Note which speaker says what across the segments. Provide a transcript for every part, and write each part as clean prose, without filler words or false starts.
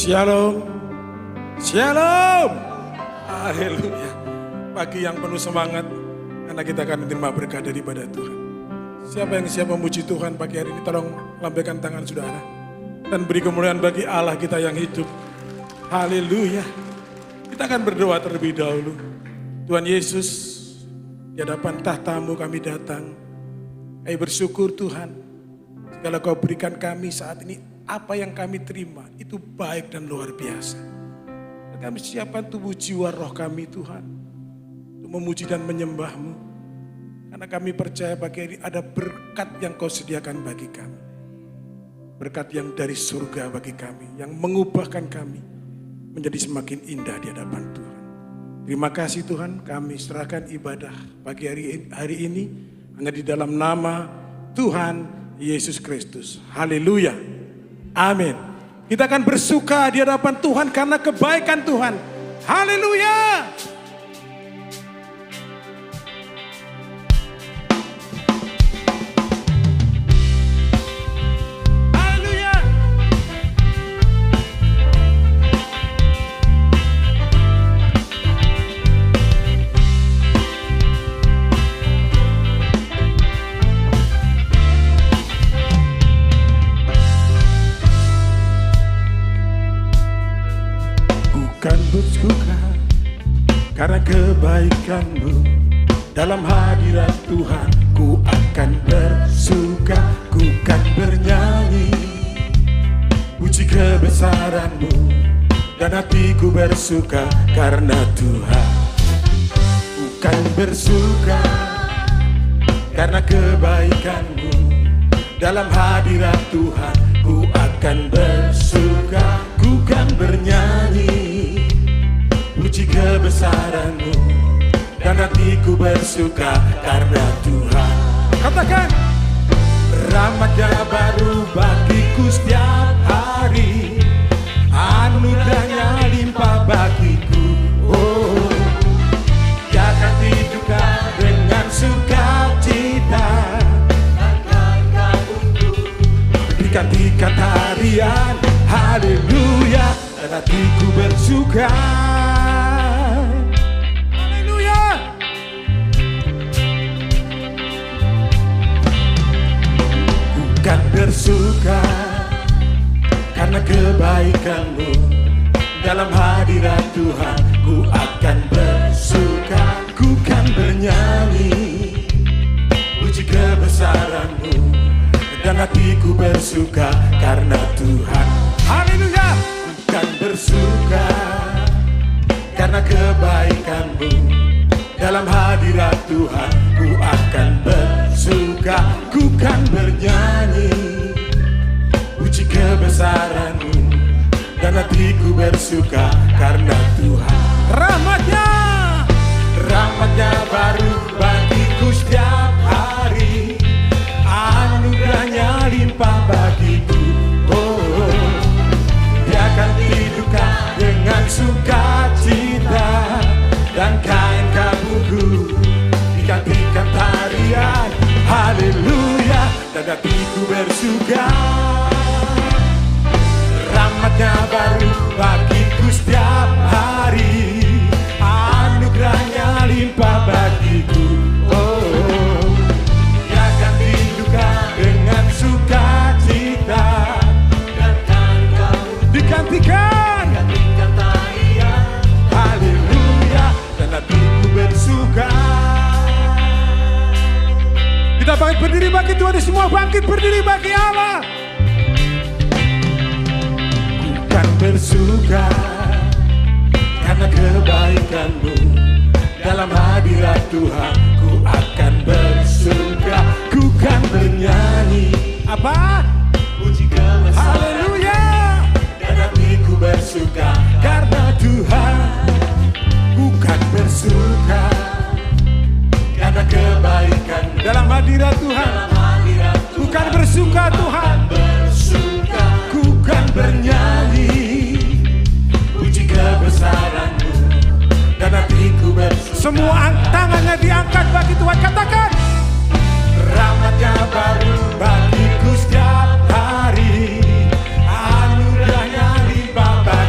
Speaker 1: Shalom, shalom, haleluya. Pagi yang penuh semangat, karena kita akan menerima berkat daripada Tuhan. Siapa yang siap memuji Tuhan pagi hari ini, tolong lambaikan tangan saudara. Dan beri kemuliaan bagi Allah kita yang hidup. Haleluya. Kita akan berdoa terlebih dahulu. Tuhan Yesus, di hadapan tahta-Mu kami datang. Kami bersyukur Tuhan, segala Kau berikan kami saat ini, apa yang kami terima itu baik dan luar biasa. Dan kami siapkan tubuh jiwa roh kami Tuhan, untuk memuji dan menyembah-Mu. Karena kami percaya pagi ini ada berkat yang Kau sediakan bagi kami. Berkat yang dari surga bagi kami, yang mengubahkan kami menjadi semakin indah di hadapan Tuhan. Terima kasih Tuhan, kami serahkan ibadah pagi hari ini hanya di dalam nama Tuhan Yesus Kristus. Haleluya. Amin. Kita akan bersuka di hadapan Tuhan karena kebaikan Tuhan. Haleluya. Bersuka karena kebaikan-Mu dalam hadirat Tuhan. Ku akan bersuka, ku akan bernyanyi puji kebesaran-Mu, dan hatiku bersuka karena Tuhan. Ku akan bersuka karena kebaikan-Mu dalam hadirat Tuhan. Ku akan bersuka, ku akan bernyanyi puji kebesaran-Mu, dan hatiku bersuka karena Tuhan. Katakan, rahmat-Nya baru bagiku setiap hari, anugerah-Nya limpah bagiku. Oh, Dia akan hidupkan dengan sukacita, berikan tarian, haleluya, dan hatiku bersuka. Kan bersuka karena kebaikan-Mu dalam hadirat Tuhan. Ku akan bersuka, ku kan bernyanyi puji kebesaran-Mu, dan hatiku bersuka karena Tuhan. Haleluya. Ku kan bersuka karena kebaikan-Mu dalam hadirat Tuhan. Ku akan bersuka, ku kan bernyanyi puji kebesaran-Mu, dan hatiku bersuka karena Tuhan. Rahmat-Nya baru bagiku setiap hari, anugerah-Nya limpah bagiku. Oh, Dia akan hidupkan dengan sukacita, dan kain kabungku digantikan tarian, haleluya, dan hatiku bersuka. Rahmat-Nya baru bagiku setiap hari, anugerah-Nya limpah bagiku. Oh, Dia akan hidupkan dengan sukacita, dan kain kabungku digantikan tarian, haleluya, dan hatiku bersuka. Kita bangkit berdiri bagi Tuhan, semua bangkit berdiri bagi Allah. Ku kan bersuka karena kebaikan-Mu dalam hadirat Tuhan. Ku akan bersuka, ku kan bernyanyi apa? Puji kebesaran, haleluya, dan hatiku bersuka karena Tuhan. Ku kan bersuka karena kebaikan dalam hadirat Tuhan. Ku kan bersuka Tuhan, ku kan bernyanyi puji kebesaran-Mu, dan hatiku bersuka. Semua tangannya diangkat bagi Tuhan, katakan, rahmat-Nya baru bagiku setiap hari, anugerah-Nya limpah.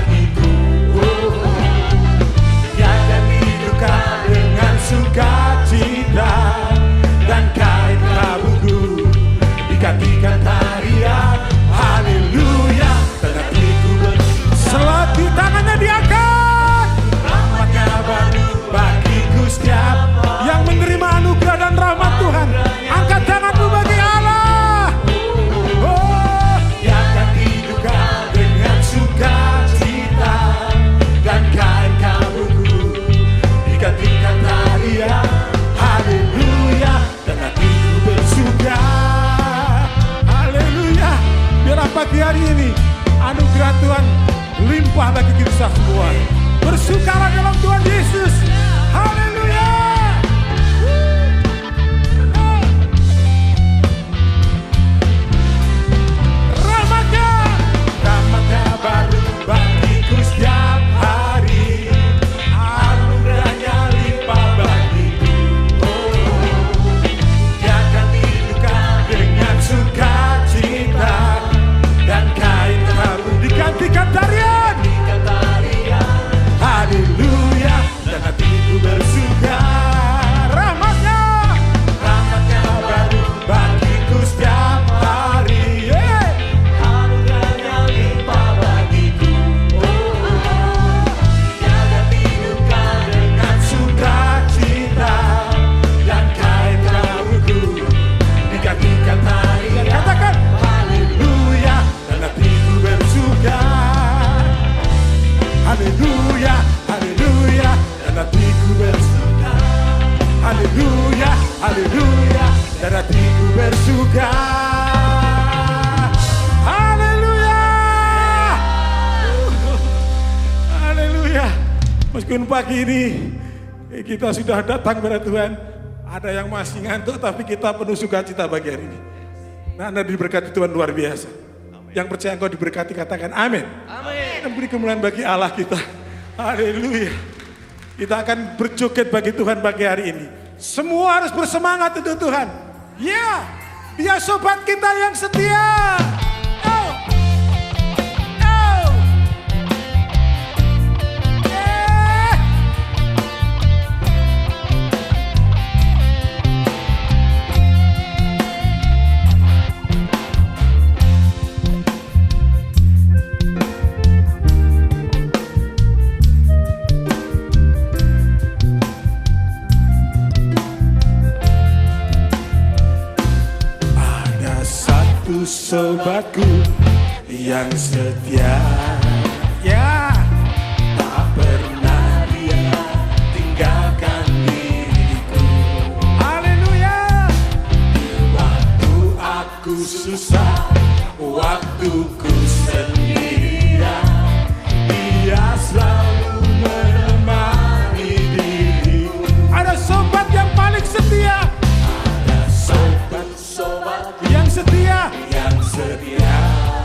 Speaker 1: pagi hari ini. Anugerah Tuhan limpah bagi kita semua. Bersukalah dalam Tuhan Yesus. Haleluya. Rahmatnya baru bagiku setiap hari. Anugerahnya limpah bagiku. Dia akan hidupkan dengan sukacita, dan kain haru digantikan tarian. Haleluya, dan hatiku bersuka. Rahmatnya baru bagiku setiap hari.
Speaker 2: Anugerahnya limpah bagiku. Dia akan hidupkan
Speaker 1: Dengan sukacita, dan kain haruku digantikan tarian. Katakan haleluya, dan hatiku bersuka. Haleluya, haleluya, dan hatiku bersuka. Haleluya, haleluya, dan hatiku bersuka. Haleluya. Haleluya. Meskipun pagi ini kita sudah datang kepada Tuhan, ada yang masih ngantuk tapi kita penuh sukacita pagi hari ini. Nah, Anda diberkati Tuhan luar biasa. Yang percaya engkau diberkati katakan amin.
Speaker 2: Amin.
Speaker 1: Dan beri kemuliaan bagi Allah kita. Haleluya. Kita akan berjoget bagi Tuhan pagi hari ini. Semua harus bersemangat untuk Tuhan. Ya, dia sobat kita yang setia. Oh. Oh. Yeah. Ada satu sobatku yang setia, ya, tak pernah dia tinggalkan diriku. Haleluya. Waktu aku susah, waktuku sendirian, dia selalu menemani diriku. Ada sobat yang paling setia. Ada sobat yang setia.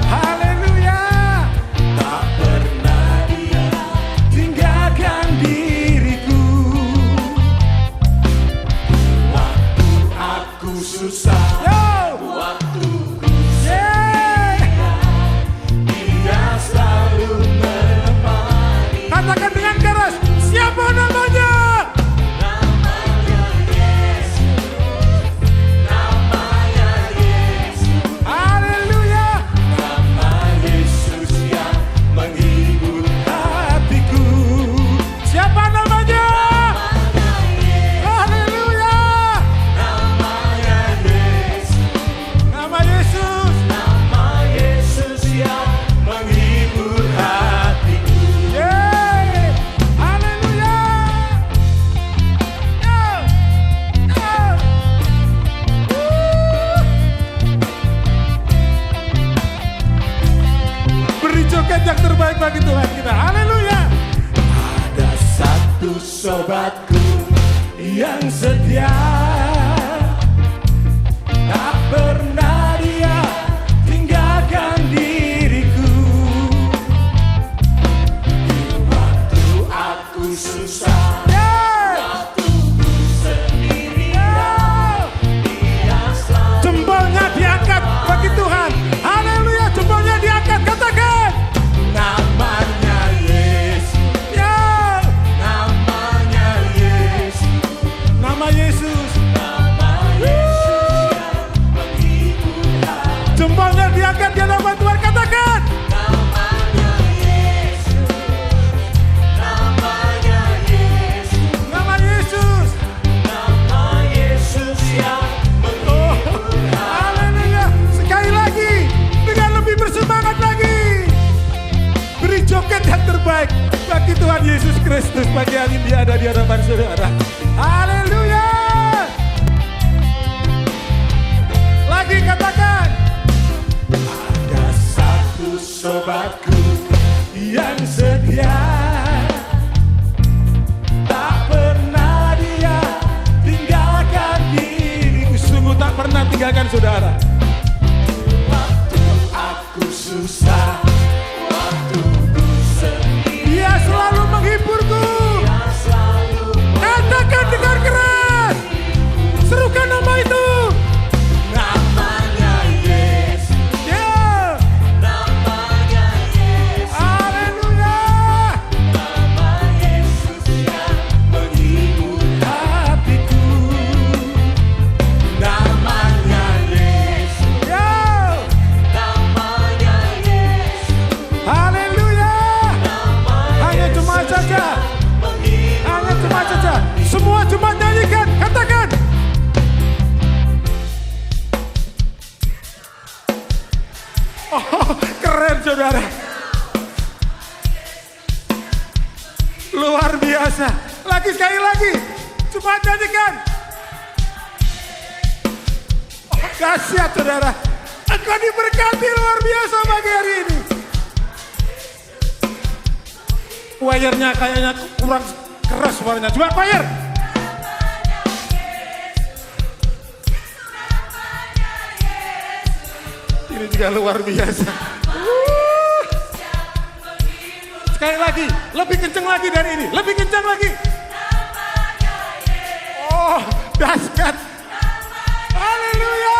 Speaker 1: Haleluya. Tak pernah dia tinggalkan diriku. Waktu aku susah, waktuku sendirian, dia selalu menemani. Katakan dengan keras, siapa namanya?
Speaker 2: Namanya Yesus. Namanya Yesus.
Speaker 1: Haleluya.
Speaker 2: Nama Yesus yang menghibur
Speaker 1: Hatiku. Siapa namanya? Haleluya.
Speaker 2: namanya Yesus.
Speaker 1: Nama Yesus.
Speaker 2: Nama Yesus yang
Speaker 1: Menghibur hatiku. Yeay. Haleluya. Oh. Oh. Beri joget yang terbaik bagi Tuhan kita. Haleluya. Ada satu sobatku yang setia, tak pernah dia tinggalkan diriku. Di waktu aku susah, waktuku sendirian, dia selalu. Jempolnya diangkat bagi Tuhan. Haleluya, jempolnya diangkat. Katakan namanya Yesus. Ya, namanya Yesus. Nama Yesus.
Speaker 2: Nama Yesus yang menghibur hati.
Speaker 1: Jempolnya diangkat di hadapan Tuhan. Katakan
Speaker 2: Namanya Yesus. Namanya Yesus.
Speaker 1: nama Yesus.
Speaker 2: Nama Yesus yang menghibur hati.
Speaker 1: Haleluya. Sekali lagi dengan lebih bersemangat lagi. Beri joget yang terbaik bagi Tuhan Yesus Kristus pagi hari ini ada di hadapan saudara. Haleluya. Lagi katakan ada satu bahagiakan saudara.
Speaker 2: Waktu aku susah, waktu ku sedih,
Speaker 1: Dia selalu menghiburku.
Speaker 2: Dia selalu
Speaker 1: Katakan dengan keras. Serukan nama itu.
Speaker 2: namanya Yesus,
Speaker 1: Ya.
Speaker 2: namanya Yesus,
Speaker 1: Haleluya.
Speaker 2: nama Yesus yang menghibur
Speaker 1: Hatiku.
Speaker 2: namanya Yesus,
Speaker 1: Ya.
Speaker 2: namanya Yesus,
Speaker 1: Haleluya.
Speaker 2: namanya
Speaker 1: Hanya jemaat saja.
Speaker 2: menghibur.
Speaker 1: Hanya jemaat saja. Semua jemaat nyanyikan. Katakan. Oh, keren saudara. Luar biasa. Lagi sekali lagi. Jemaat nyanyikan. Oh, dahsyat saudara. Engkau diberkati luar biasa pagi hari ini. Wire-nya kayaknya kurang keras suaranya. Coba wire. Ini juga luar biasa. Sekali lagi, lebih kencang lagi dari ini. Lebih kencang lagi. Oh, dahsyat. Haleluya.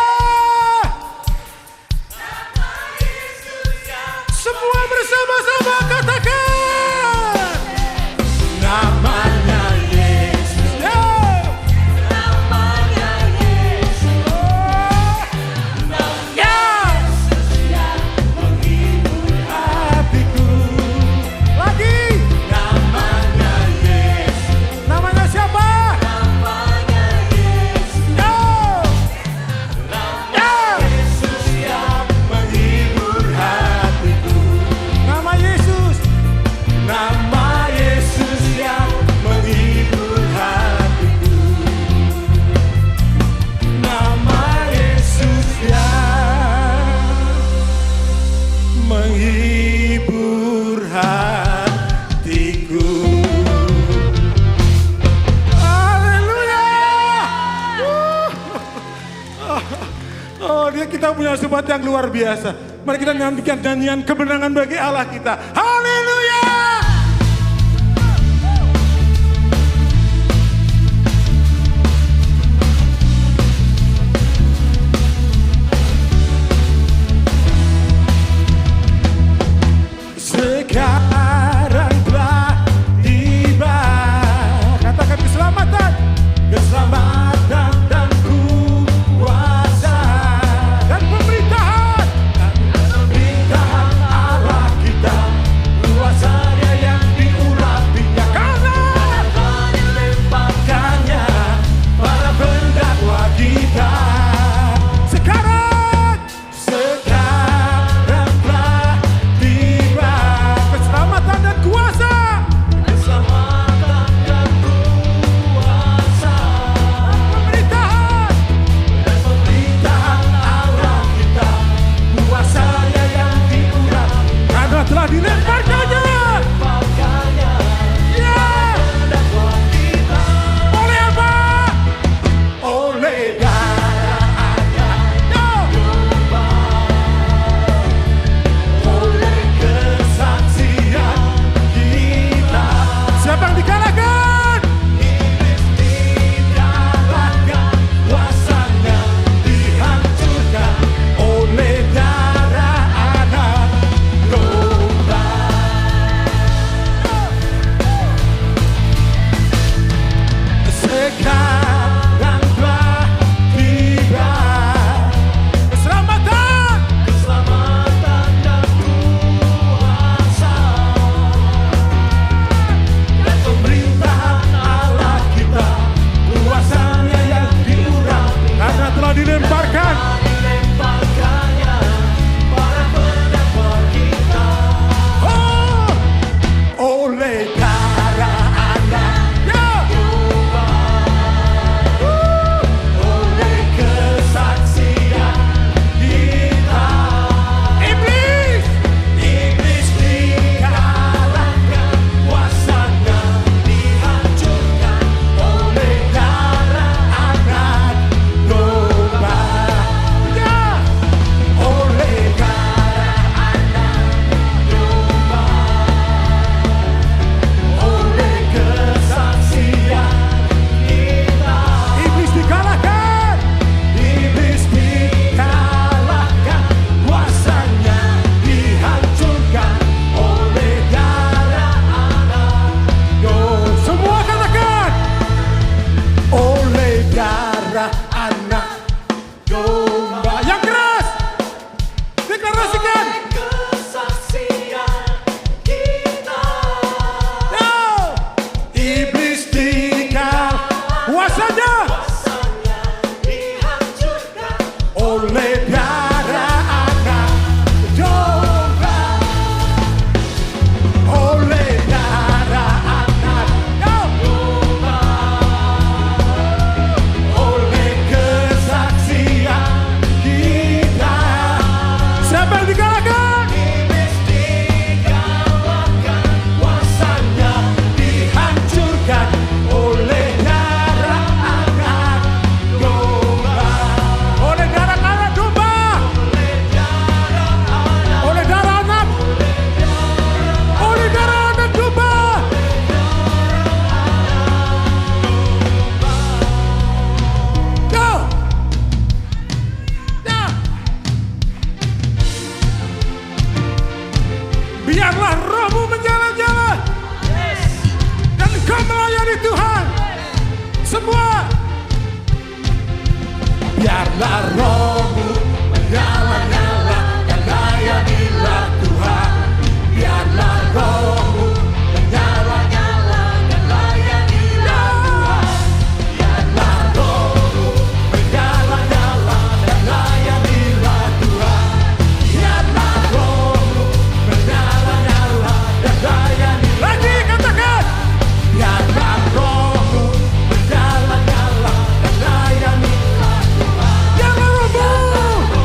Speaker 1: Semua bersama-sama katakan.
Speaker 2: Namanya Yesus,
Speaker 1: Ya.
Speaker 2: namanya Yesus,
Speaker 1: Ya.
Speaker 2: yang menghibur.
Speaker 1: Hatiku. Lagi.
Speaker 2: Namanya Yesus,
Speaker 1: Namanya siapa?
Speaker 2: namanya Yesus,
Speaker 1: Ya. Ya.
Speaker 2: Yesus yang menghibur hatiku.
Speaker 1: Nama Yesus.
Speaker 2: Nama Yesus yang menghibur hatiku. Nama Yesus yang menghibur hatiku.
Speaker 1: Haleluya. Oh, dia kita punya sobat yang luar biasa. Mari kita nyanyikan nyanyian kemenangan bagi Allah kita. Haleluya. Sekarang telah tiba. Katakan keselamatan. Keselamatan dan kuasa dan pemerintahan.
Speaker 2: Pemerintahan Allah kita biarlah rohmu menyala-nyala dan layanilah Tuhan. Biarlah rohmu menyala-nyala dan layanilah Tuhan. Biarlah rohmu menyala-nyala dan layanilah Tuhan. Biarlah rohmu menyala-nyala dan layanilah. Lagi katakan. Biarlah rohmu menyala-nyala dan layanilah Tuhan. Biarlah rohmu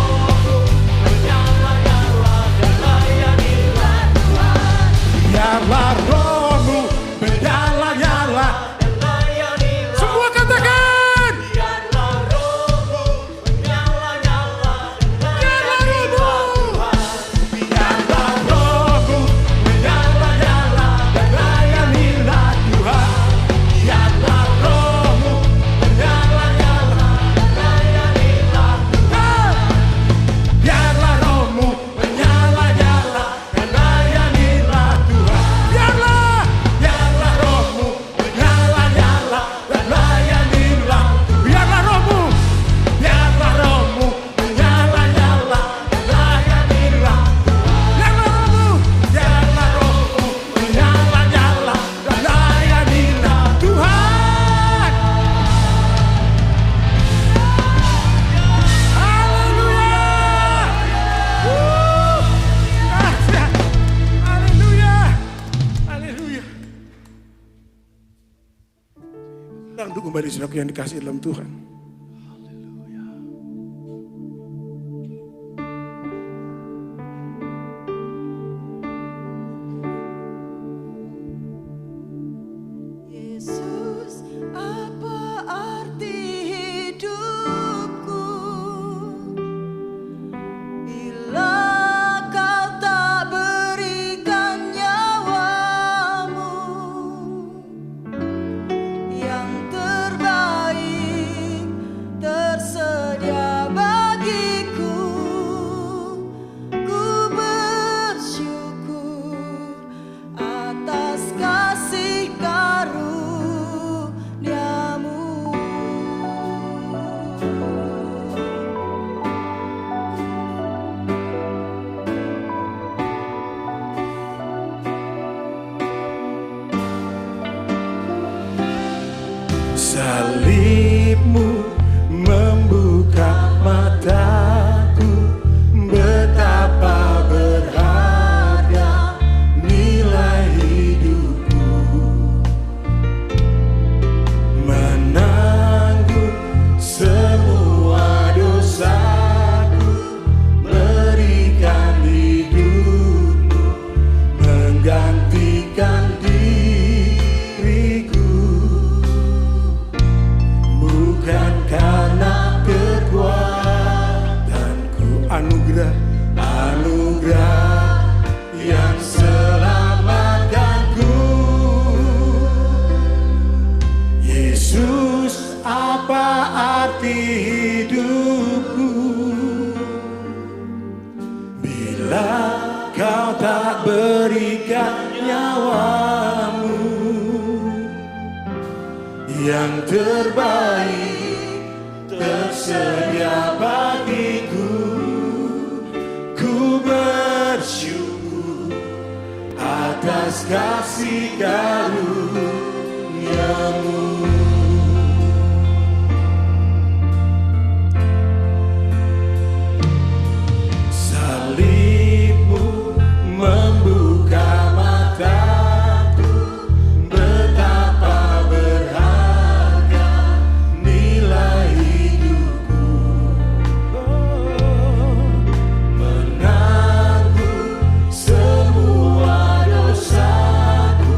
Speaker 2: menyala-nyala dan layanilah Tuhan. Biarlah rohmu menyala-nyala dan layanilah. Semua katakan. Biarlah rohmu menyala-nyala dan layanilah Tuhan. Biarlah rohmu menyala-nyala dan layanilah Tuhan. Biarlah rohmu menyala-nyala dan layanilah Tuhan. Biarlah rohmu menyala-nyala dan layanilah Tuhan. Biarlah rohmu menyala-nyala dan layanilah. Biarlah rohmu menyala-nyala dan layanilah. Biarlah rohmu menyala-nyala dan layanilah Tuhan. Haleluya. Haleluya.
Speaker 1: Sedang kembali saudaraku yang dikasihi dalam Tuhan.
Speaker 3: Yesus, apa arti hidupku bila kau tak berikan nyawamu yang terbaik tersedia bagiku. Ku bersyukur atas kasih karunia-Mu.
Speaker 2: Salibmu membuka mataku, betapa berharga nilai hidupku. Menanggung semua dosaku, berikan hidupmu, menggantikan diriku. Bukan karena kekuatanku, anugerah yang selamatkanku. Yesus, apa arti hidupku bila kau tak berikan nyawamu yang terbaik tersedia bagiku. Ku bersyukur atas kasih karunia-Mu. Salibmu membuka mataku, betapa berharga nilai hidupku. Menanggung semua dosaku,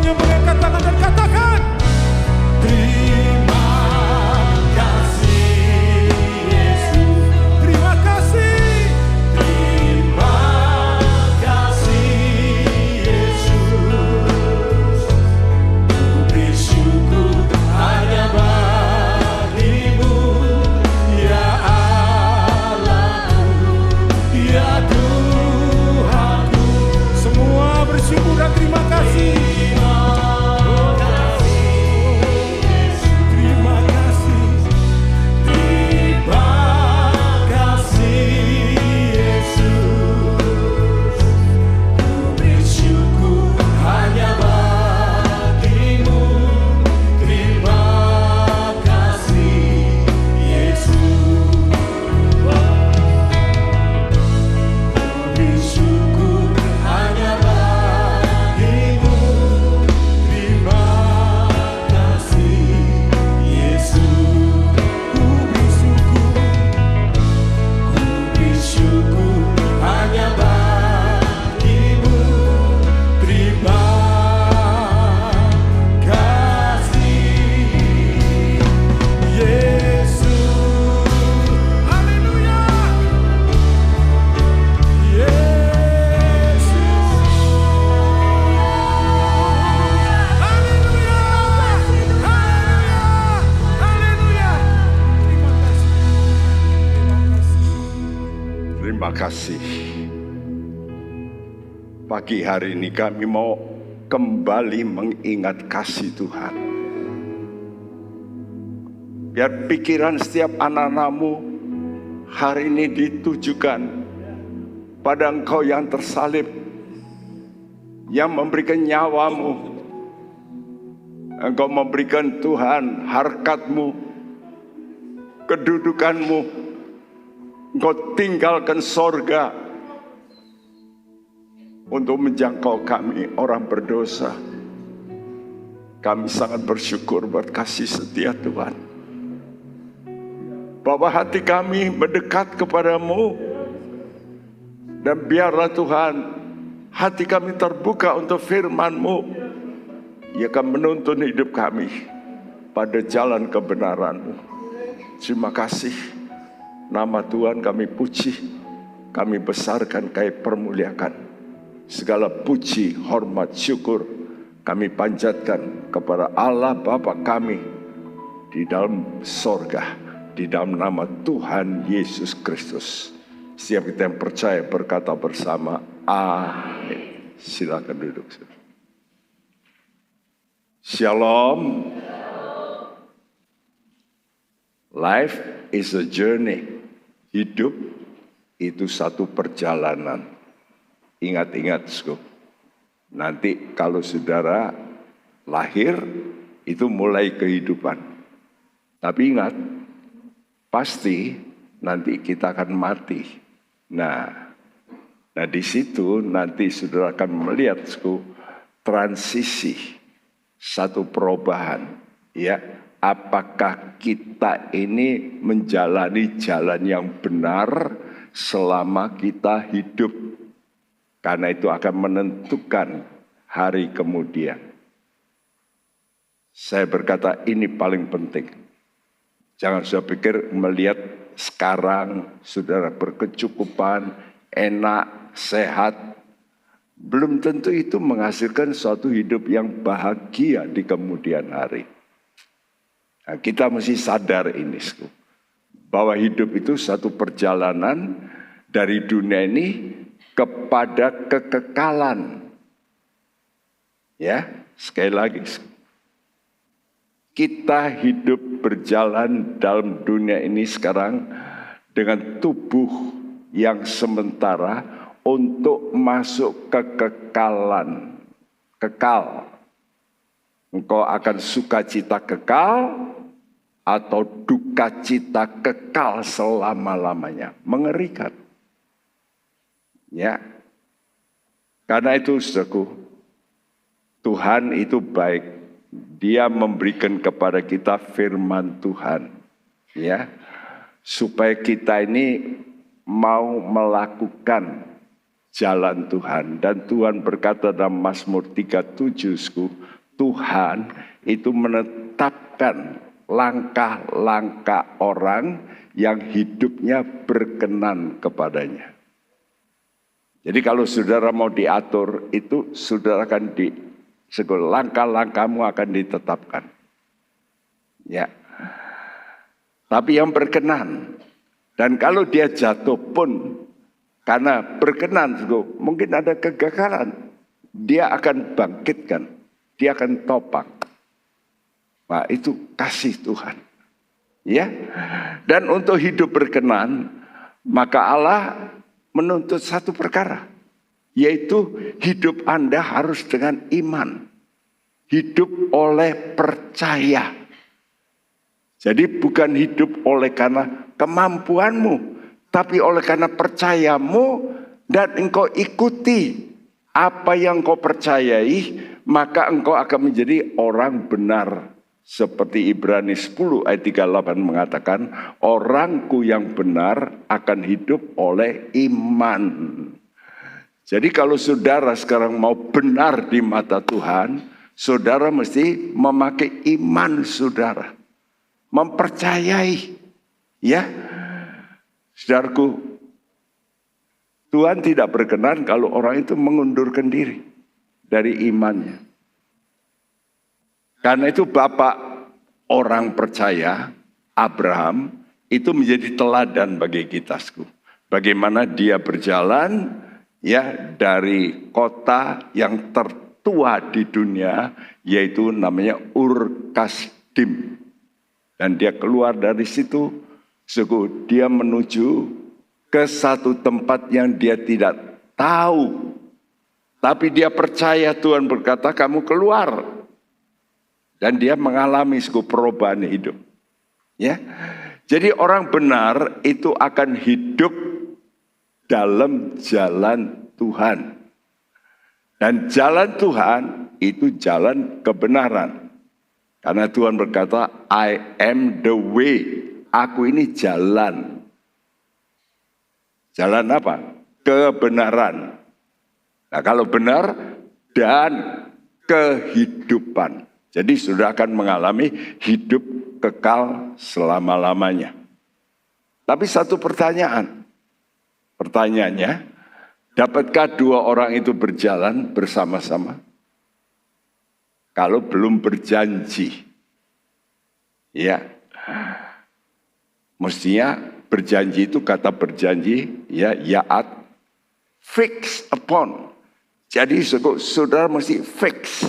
Speaker 1: semuanya mengangkat tangan dan katakan,
Speaker 2: Terima kasih Yesus,
Speaker 1: terima kasih.
Speaker 2: terima kasih Yesus. Ku bersyukur hanya bagimu, ya Allahku, ya Tuhanku.
Speaker 1: Semua bersyukur dan terima kasih.
Speaker 2: Terima kasih, terima kasih Yesus. Ku bersyukur hanya bagimu. Terima kasih Yesus. Ku bersyukur hanya bagimu. Terima kasih Yesus. Ku bersyukur hanya bagimu. Terima kasih Yesus.
Speaker 1: Haleluya. Yesus. Haleluya. Haleluya. Haleluya. Terima kasih.
Speaker 4: Terima kasih. Pagi hari ini kami mau kembali mengingat kasih Tuhan. Biar pikiran setiap anak-anakmu hari ini ditujukan pada Engkau yang tersalib, yang memberikan nyawamu. Engkau memberikan Tuhan harkatmu, kedudukanmu. Engkau tinggalkan sorga untuk menjangkau kami orang berdosa. Kami sangat bersyukur buat kasih setia Tuhan. Bahwa hati kami mendekat kepadamu. Dan biarlah Tuhan, hati kami terbuka untuk firman-Mu. Ia akan menuntun hidup kami pada jalan kebenaran-Mu. Terima kasih. Nama Tuhan kami puji, kami besarkan, kami permuliakan. Segala puji, hormat, syukur kami panjatkan kepada Allah Bapa kami di dalam sorga, di dalam nama Tuhan Yesus Kristus. Setiap kita yang percaya berkata bersama, amin. Silakan duduk. Shalom. Life is a journey. Hidup itu satu perjalanan. Ingat-ingat, nanti kalau saudara lahir, itu mulai kehidupan. Tapi ingat, pasti nanti kita akan mati. Nah di situ nanti saudara akan melihat transisi, satu perubahan. Ya, apakah kita ini menjalani jalan yang benar selama kita hidup? Karena itu akan menentukan hari kemudian. Saya berkata ini paling penting. Jangan saya pikir melihat sekarang saudara berkecukupan, enak, sehat. Belum tentu itu menghasilkan suatu hidup yang bahagia di kemudian hari. Nah, kita mesti sadar ini, bahwa hidup itu satu perjalanan dari dunia ini kepada kekekalan. Ya, sekali lagi. Kita hidup berjalan dalam dunia ini sekarang dengan tubuh yang sementara untuk masuk ke kekekalan. Kekal. Engkau akan sukacita kekal atau duka cita kekal selama-lamanya. Mengerikan. Ya. Karena itu saudaraku, Tuhan itu baik. Dia memberikan kepada kita firman Tuhan, ya, supaya kita ini mau melakukan jalan Tuhan. Dan Tuhan berkata dalam Mazmur 37, Tuhan itu menetapkan langkah-langkah orang yang hidupnya berkenan kepadanya. Jadi kalau saudara mau diatur, itu saudara akan langkah-langkahmu akan ditetapkan. Ya. Tapi yang berkenan. Dan kalau dia jatuh pun karena berkenan, mungkin ada kegagalan, dia akan bangkitkan, dia akan topang. Nah, itu kasih Tuhan. Ya. Dan untuk hidup berkenan, maka Allah menuntut satu perkara, yaitu hidup Anda harus dengan iman. Hidup oleh percaya. Jadi bukan hidup oleh karena kemampuanmu, tapi oleh karena percayamu dan engkau ikuti apa yang kau percayai, maka engkau akan menjadi orang benar. Seperti Ibrani 10 ayat 38 mengatakan, orangku yang benar akan hidup oleh iman. Jadi kalau saudara sekarang mau benar di mata Tuhan, saudara mesti memakai iman saudara. Mempercayai. Ya. Saudaraku, Tuhan tidak berkenan kalau orang itu mengundurkan diri dari imannya. Karena itu bapak orang percaya, Abraham, itu menjadi teladan bagi kita. Bagaimana dia berjalan ya dari kota yang tertua di dunia, yaitu namanya Ur Kasdim. Dan dia keluar dari situ, dia menuju ke satu tempat yang dia tidak tahu. Tapi dia percaya Tuhan berkata, kamu keluar. Dan dia mengalami perubahan hidup. Ya. Jadi orang benar itu akan hidup dalam jalan Tuhan. Dan jalan Tuhan itu jalan kebenaran. Karena Tuhan berkata, I am the way. Aku ini jalan. Jalan apa? Kebenaran. Nah kalau benar dan kehidupan. Jadi sudah akan mengalami hidup kekal selama-lamanya. Tapi satu pertanyaan. Pertanyaannya, dapatkah dua orang itu berjalan bersama-sama? Kalau belum berjanji. Ya. Mestinya berjanji itu kata berjanji, ya, yaat, fix upon. Jadi saudara mesti fix.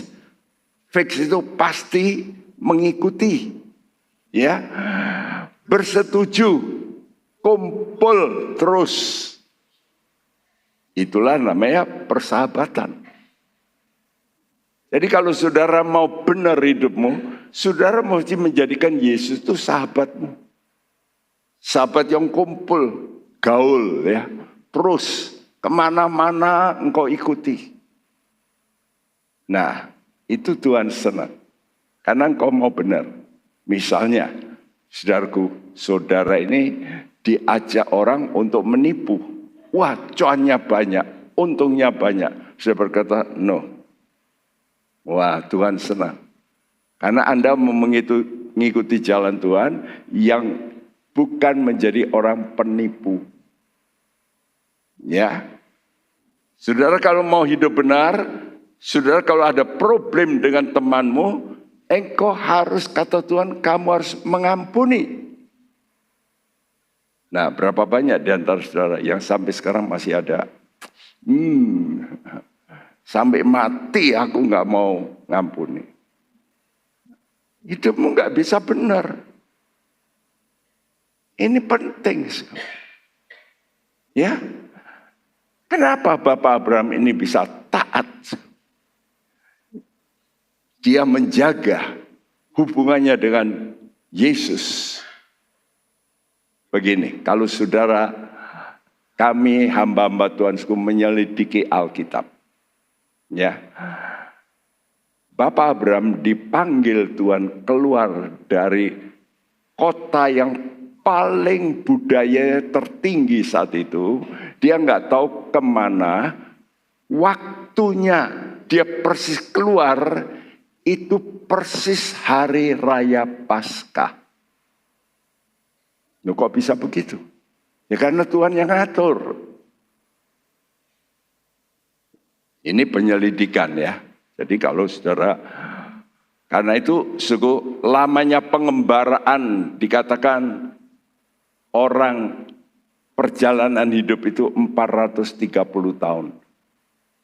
Speaker 4: Fix itu pasti mengikuti, ya, bersetuju, kumpul terus. Itulah namanya persahabatan. Jadi kalau saudara mau benar hidupmu, saudara mesti menjadikan Yesus itu sahabatmu. Sahabat yang kumpul, gaul, ya, terus kemana-mana engkau ikuti. Nah, itu Tuhan senang. Karena engkau mau benar. Misalnya, saudaraku, saudara ini diajak orang untuk menipu. Wah, cuannya banyak, untungnya banyak. Saya berkata, no. Wah, Tuhan senang. Karena Anda mengikuti jalan Tuhan yang bukan menjadi orang penipu. Ya. Saudara kalau mau hidup benar, saudara kalau ada problem dengan temanmu, engkau harus, kata Tuhan, kamu harus mengampuni. Nah, berapa banyak di antara saudara yang sampai sekarang masih ada, sampai mati aku nggak mau ngampuni. Hidupmu nggak bisa benar. Ini penting. Ya, kenapa Bapak Abraham ini bisa taat? Dia menjaga hubungannya dengan Yesus. Begini, kalau saudara kami hamba-hamba Tuhan menyelidiki Alkitab. Ya. Bapak Abraham dipanggil Tuhan keluar dari kota yang paling budaya tertinggi saat itu, Dia nggak tahu kemana, waktunya dia persis keluar, itu persis hari raya Paskah. Loh, kok bisa begitu? Ya karena Tuhan yang ngatur. Ini penyelidikan ya. Jadi kalau saudara, karena itu sungguh lamanya pengembaraan dikatakan orang perjalanan hidup itu 430 tahun.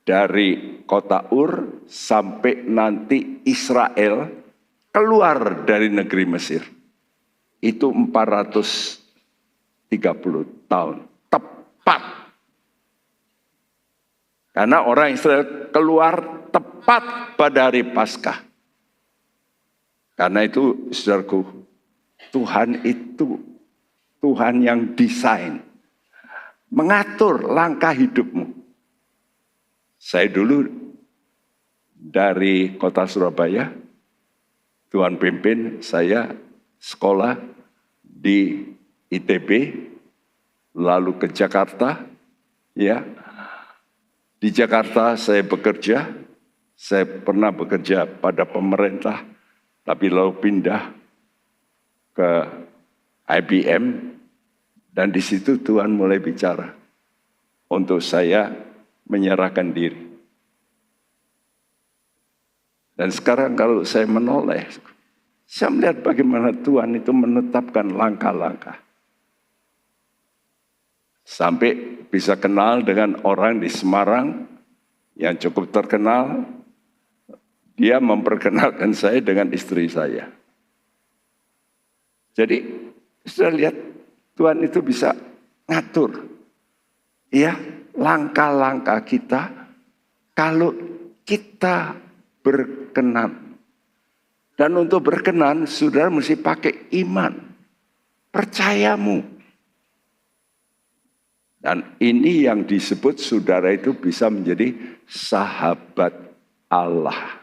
Speaker 4: Dari kota Ur sampai nanti Israel keluar dari negeri Mesir. Itu 430 tahun. Tepat. Karena orang Israel keluar tepat pada hari Paskah. Karena itu, saudaraku, Tuhan itu Tuhan yang desain, mengatur langkah hidupmu. Saya dulu dari kota Surabaya, Tuhan pimpin saya sekolah di ITB, lalu ke Jakarta, ya. Di Jakarta saya bekerja, saya pernah bekerja pada pemerintah, tapi lalu pindah ke IBM, dan di situ Tuhan mulai bicara untuk saya menyerahkan diri. Dan sekarang kalau saya menoleh, saya melihat bagaimana Tuhan itu menetapkan langkah-langkah. Sampai bisa kenal dengan orang di Semarang yang cukup terkenal. Dia memperkenalkan saya dengan istri saya. Jadi sudah lihat Tuhan itu bisa ngatur ya langkah-langkah kita kalau kita berkenan. Dan untuk berkenan saudara mesti pakai iman, percayamu. Dan ini yang disebut saudara itu bisa menjadi sahabat Allah.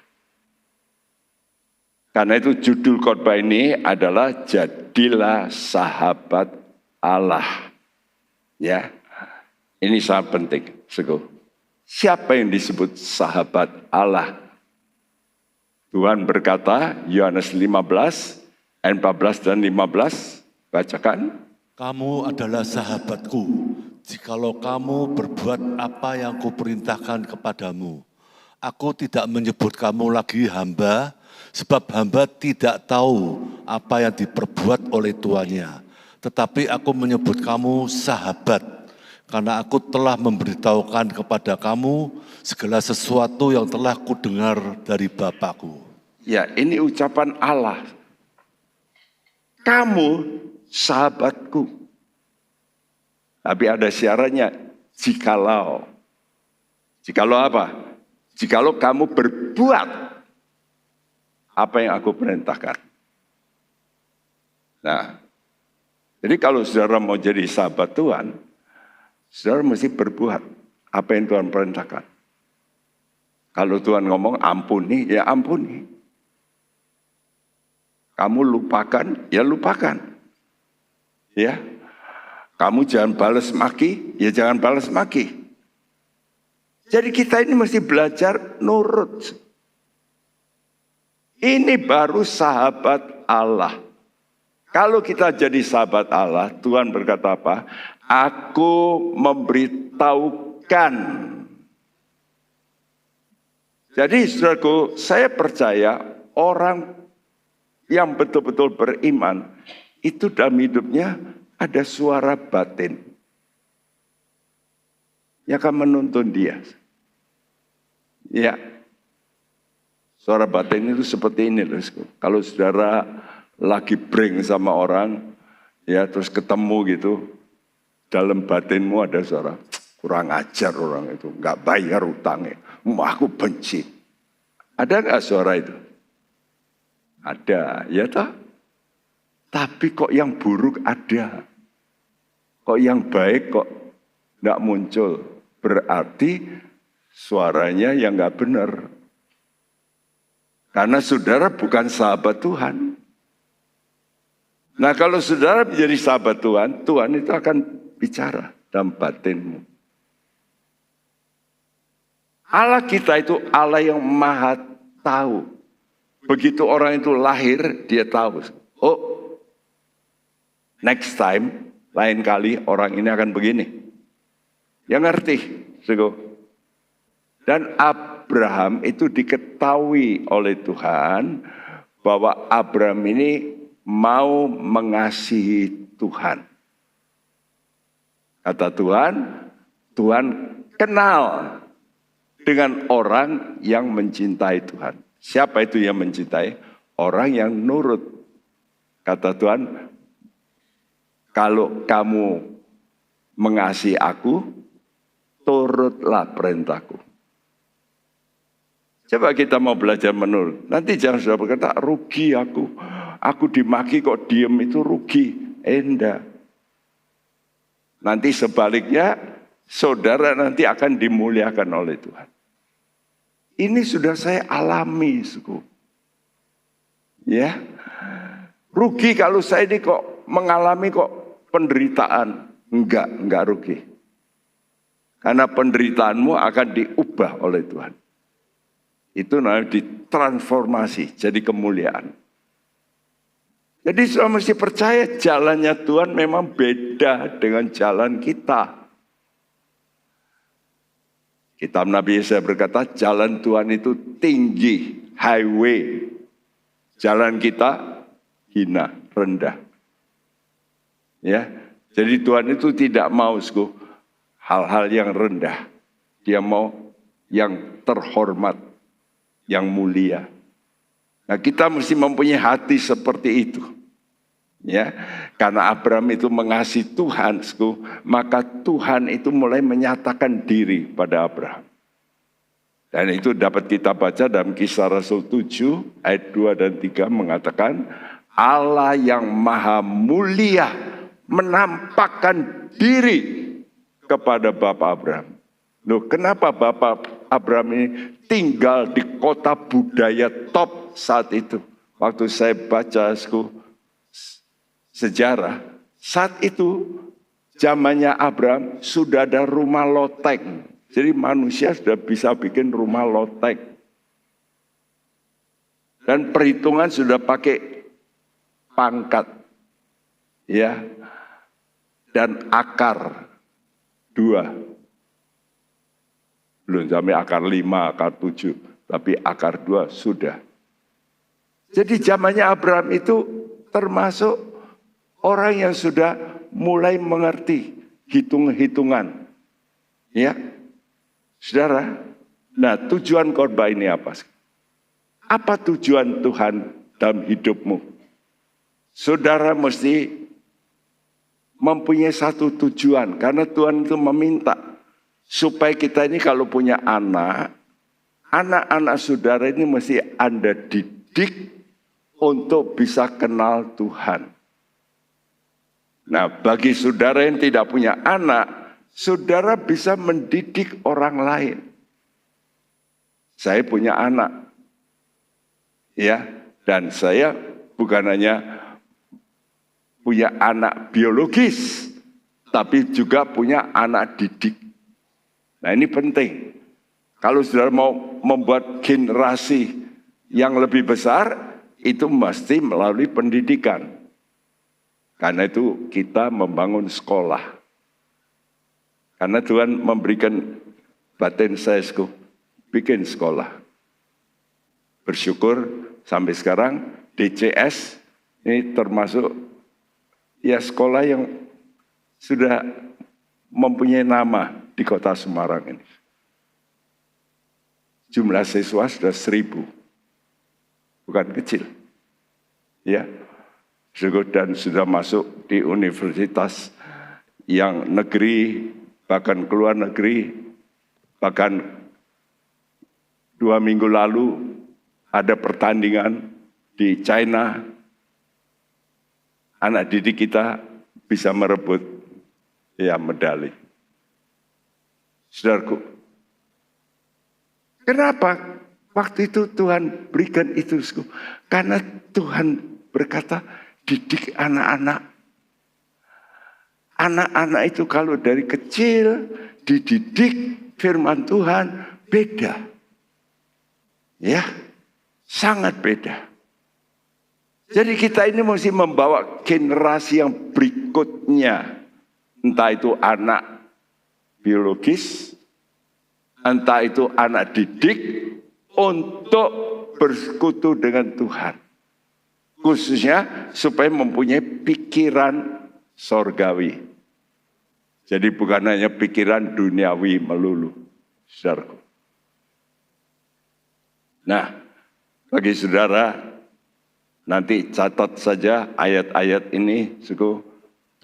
Speaker 4: Karena itu judul khotbah ini adalah jadilah sahabat Allah. Ya, ini sangat penting. Siapa yang disebut sahabat Allah? Tuhan berkata, Yohanes 15, ayat 14 dan 15, bacakan.
Speaker 2: Kamu adalah sahabatku, jikalau kamu berbuat apa yang kuperintahkan kepadamu. Aku tidak menyebut kamu lagi hamba, sebab hamba tidak tahu apa yang diperbuat oleh tuannya. Tetapi aku menyebut kamu sahabat, karena aku telah memberitahukan kepada kamu segala sesuatu yang telah kudengar dari Bapakku.
Speaker 4: Ya, ini ucapan Allah. Kamu sahabatku. Tapi ada syaratnya, jikalau. Jikalau apa? Jikalau kamu berbuat apa yang aku perintahkan. Nah, jadi kalau saudara mau jadi sahabat Tuhan, saudara mesti berbuat apa yang Tuhan perintahkan. Kalau Tuhan ngomong ampuni, ya ampuni. Kamu lupakan, ya lupakan. Ya. Kamu jangan balas maki, ya jangan balas maki. Jadi kita ini mesti belajar nurut. Ini baru sahabat Allah. Kalau kita jadi sahabat Allah, Tuhan berkata apa? Aku memberitahukan. Jadi saudaraku, saya percaya orang yang betul-betul beriman, itu dalam hidupnya ada suara batin yang akan menuntun dia. Ya, suara batin itu seperti ini. Kalau saudara lagi breng sama orang, ya terus ketemu gitu, dalam batinmu ada suara, kurang ajar orang itu, nggak bayar utangnya, aku benci. Ada nggak suara itu? Ada, ya toh? Tapi kok yang buruk ada? Kok yang baik kok nggak muncul? Berarti suaranya yang nggak benar. Karena saudara bukan sahabat Tuhan. Nah kalau saudara menjadi sahabat Tuhan, Tuhan itu akan bicara dalam batinmu. Allah kita itu Allah yang maha tahu. Begitu orang itu lahir, dia tahu. Oh, next time, lain kali orang ini akan begini. Yang ngerti, Sego. Dan Abraham itu diketahui oleh Tuhan bahwa Abraham ini mau mengasihi Tuhan. Kata Tuhan, Tuhan kenal dengan orang yang mencintai Tuhan. Siapa itu yang mencintai? Orang yang nurut. Kata Tuhan, kalau kamu mengasihi aku, turutlah perintahku. Coba kita mau belajar menurut. Nanti jangan sudah berkata, rugi aku. Aku dimaki kok diem, itu rugi. Enggak. Nanti sebaliknya, saudara nanti akan dimuliakan oleh Tuhan. Ini sudah saya alami, suku. Ya, rugi kalau saya ini kok mengalami kok penderitaan. Enggak rugi. Karena penderitaanmu akan diubah oleh Tuhan. Itu namanya ditransformasi jadi kemuliaan. Jadi saya mesti percaya jalannya Tuhan memang beda dengan jalan kita. Kitab Nabi Yesaya berkata, jalan Tuhan itu tinggi, highway. Jalan kita hina, rendah. Ya, jadi Tuhan itu tidak mau hal-hal yang rendah. Dia mau yang terhormat, yang mulia. Nah, kita mesti mempunyai hati seperti itu. Ya, karena Abraham itu mengasihi Tuhan, maka Tuhan itu mulai menyatakan diri pada Abraham. Dan itu dapat kita baca dalam Kisah Rasul 7 ayat 2 dan 3 mengatakan, Allah yang maha mulia menampakkan diri kepada Bapak Abraham. Loh, kenapa Bapak Abraham ini tinggal di kota budaya top saat itu? Waktu saya baca sejarah, saat itu zamannya Abraham sudah ada rumah loteng. Jadi manusia sudah bisa bikin rumah loteng. Dan perhitungan sudah pakai pangkat. Ya. Dan akar 2. Belum sampai akar 5, akar 7. Tapi akar 2 sudah. Jadi zamannya Abraham itu termasuk orang yang sudah mulai mengerti hitung-hitungan. Ya. Saudara, nah tujuan khotbah ini apa? Apa tujuan Tuhan dalam hidupmu? Saudara mesti mempunyai satu tujuan. Karena Tuhan itu meminta supaya kita ini kalau punya anak-anak saudara ini mesti Anda didik untuk bisa kenal Tuhan. Nah, bagi saudara yang tidak punya anak, saudara bisa mendidik orang lain. Saya punya anak. Ya, dan saya bukan hanya punya anak biologis, tapi juga punya anak didik. Nah, ini penting. Kalau saudara mau membuat generasi yang lebih besar, itu mesti melalui pendidikan. Karena itu kita membangun sekolah. Karena Tuhan memberikan batin saya, bikin sekolah. Bersyukur sampai sekarang DCS ini termasuk ya sekolah yang sudah mempunyai nama di kota Semarang ini. Jumlah siswa sudah 1.000. Bukan kecil. Ya. Dan sudah masuk di universitas yang negeri, bahkan keluar negeri. Bahkan 2 minggu lalu ada pertandingan di China. Anak didik kita bisa merebut ya medali. Saudaraku, kenapa waktu itu Tuhan berikan itu? Karena Tuhan berkata, didik anak-anak. Anak-anak itu kalau dari kecil dididik firman Tuhan, beda. Ya, sangat beda. Jadi kita ini mesti membawa generasi yang berikutnya. Entah itu anak biologis, entah itu anak didik, untuk bersekutu dengan Tuhan. Khususnya supaya mempunyai pikiran sorgawi. Jadi bukan hanya pikiran duniawi melulu. Saudaraku. Nah, bagi saudara, nanti catat saja ayat-ayat ini.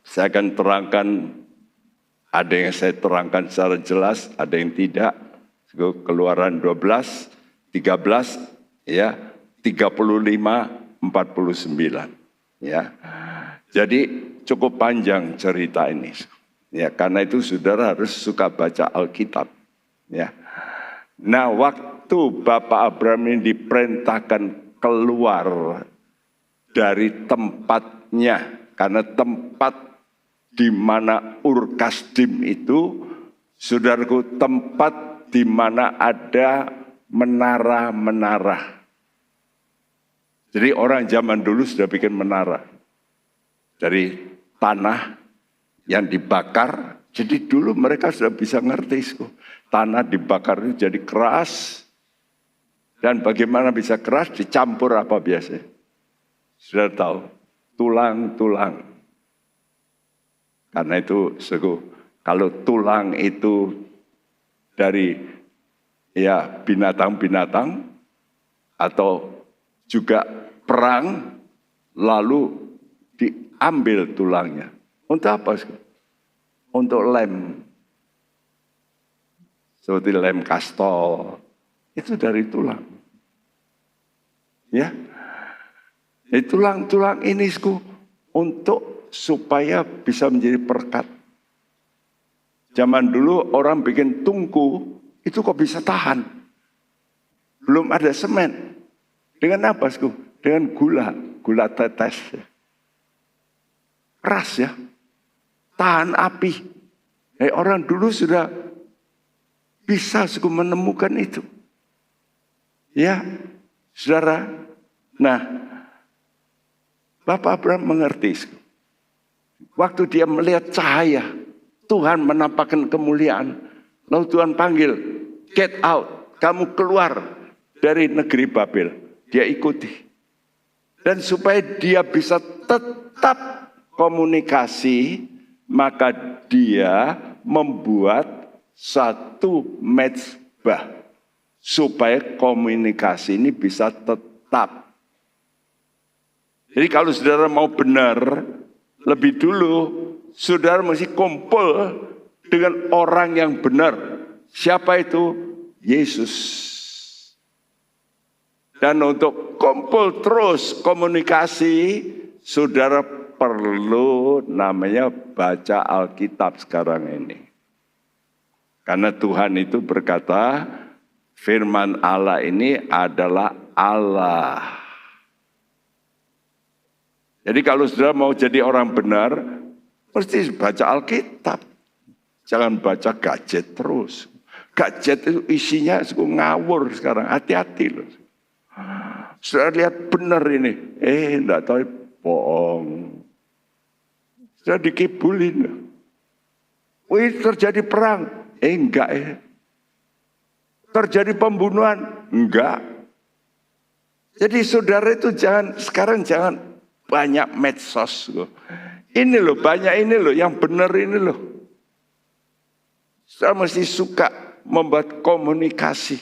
Speaker 4: Saya akan terangkan, ada yang saya terangkan secara jelas, ada yang tidak. Keluaran 12, 13, ya, 35, 49. Ya. Jadi cukup panjang cerita ini. Ya, karena itu saudara harus suka baca Alkitab. Ya. Nah, waktu Bapak Abraham ini diperintahkan keluar dari tempatnya, karena tempat di mana Ur Kasdim itu, saudaraku, tempat di mana ada menara-menara. Jadi orang zaman dulu sudah bikin menara dari tanah yang dibakar. Jadi dulu mereka sudah bisa ngerti, tanah dibakar itu jadi keras. Dan bagaimana bisa keras? Dicampur apa biasanya? Sudah tahu, tulang-tulang. Karena itu, kalau tulang itu dari ya binatang-binatang atau juga perang, lalu diambil tulangnya. Untuk apa? Untuk lem. Seperti lem kastol. Itu dari tulang. Ya. Tulang-tulang ini untuk supaya bisa menjadi perekat. Zaman dulu orang bikin tungku, itu kok bisa tahan. Belum ada semen. Dengan apa? Dengan gula tetes. Keras ya. Tahan api. Orang dulu sudah bisa menemukan itu. Ya, saudara. Nah, Bapak Abraham mengerti. Waktu dia melihat cahaya, Tuhan menampakkan kemuliaan. Lalu Tuhan panggil, get out, kamu keluar dari negeri Babel. Dia ikuti. Dan supaya dia bisa tetap komunikasi, maka dia membuat satu mezbah. Supaya komunikasi ini bisa tetap. Jadi kalau saudara mau benar, lebih dulu saudara mesti kumpul dengan orang yang benar. Siapa itu? Yesus. Dan untuk kumpul terus komunikasi, saudara perlu namanya baca Alkitab sekarang ini. Karena Tuhan itu berkata, firman Allah ini adalah Allah. Jadi kalau saudara mau jadi orang benar, mesti baca Alkitab. Jangan baca gadget terus. Gadget itu isinya ngawur sekarang, hati-hati loh. Saudara lihat benar ini, enggak tahu bohong. Saudara dikibulin. Wih, terjadi perang, enggak ya. Terjadi pembunuhan, enggak. Jadi saudara itu sekarang jangan banyak medsos loh. Ini loh, banyak ini loh, yang benar ini loh. Saudara mesti suka membuat komunikasi,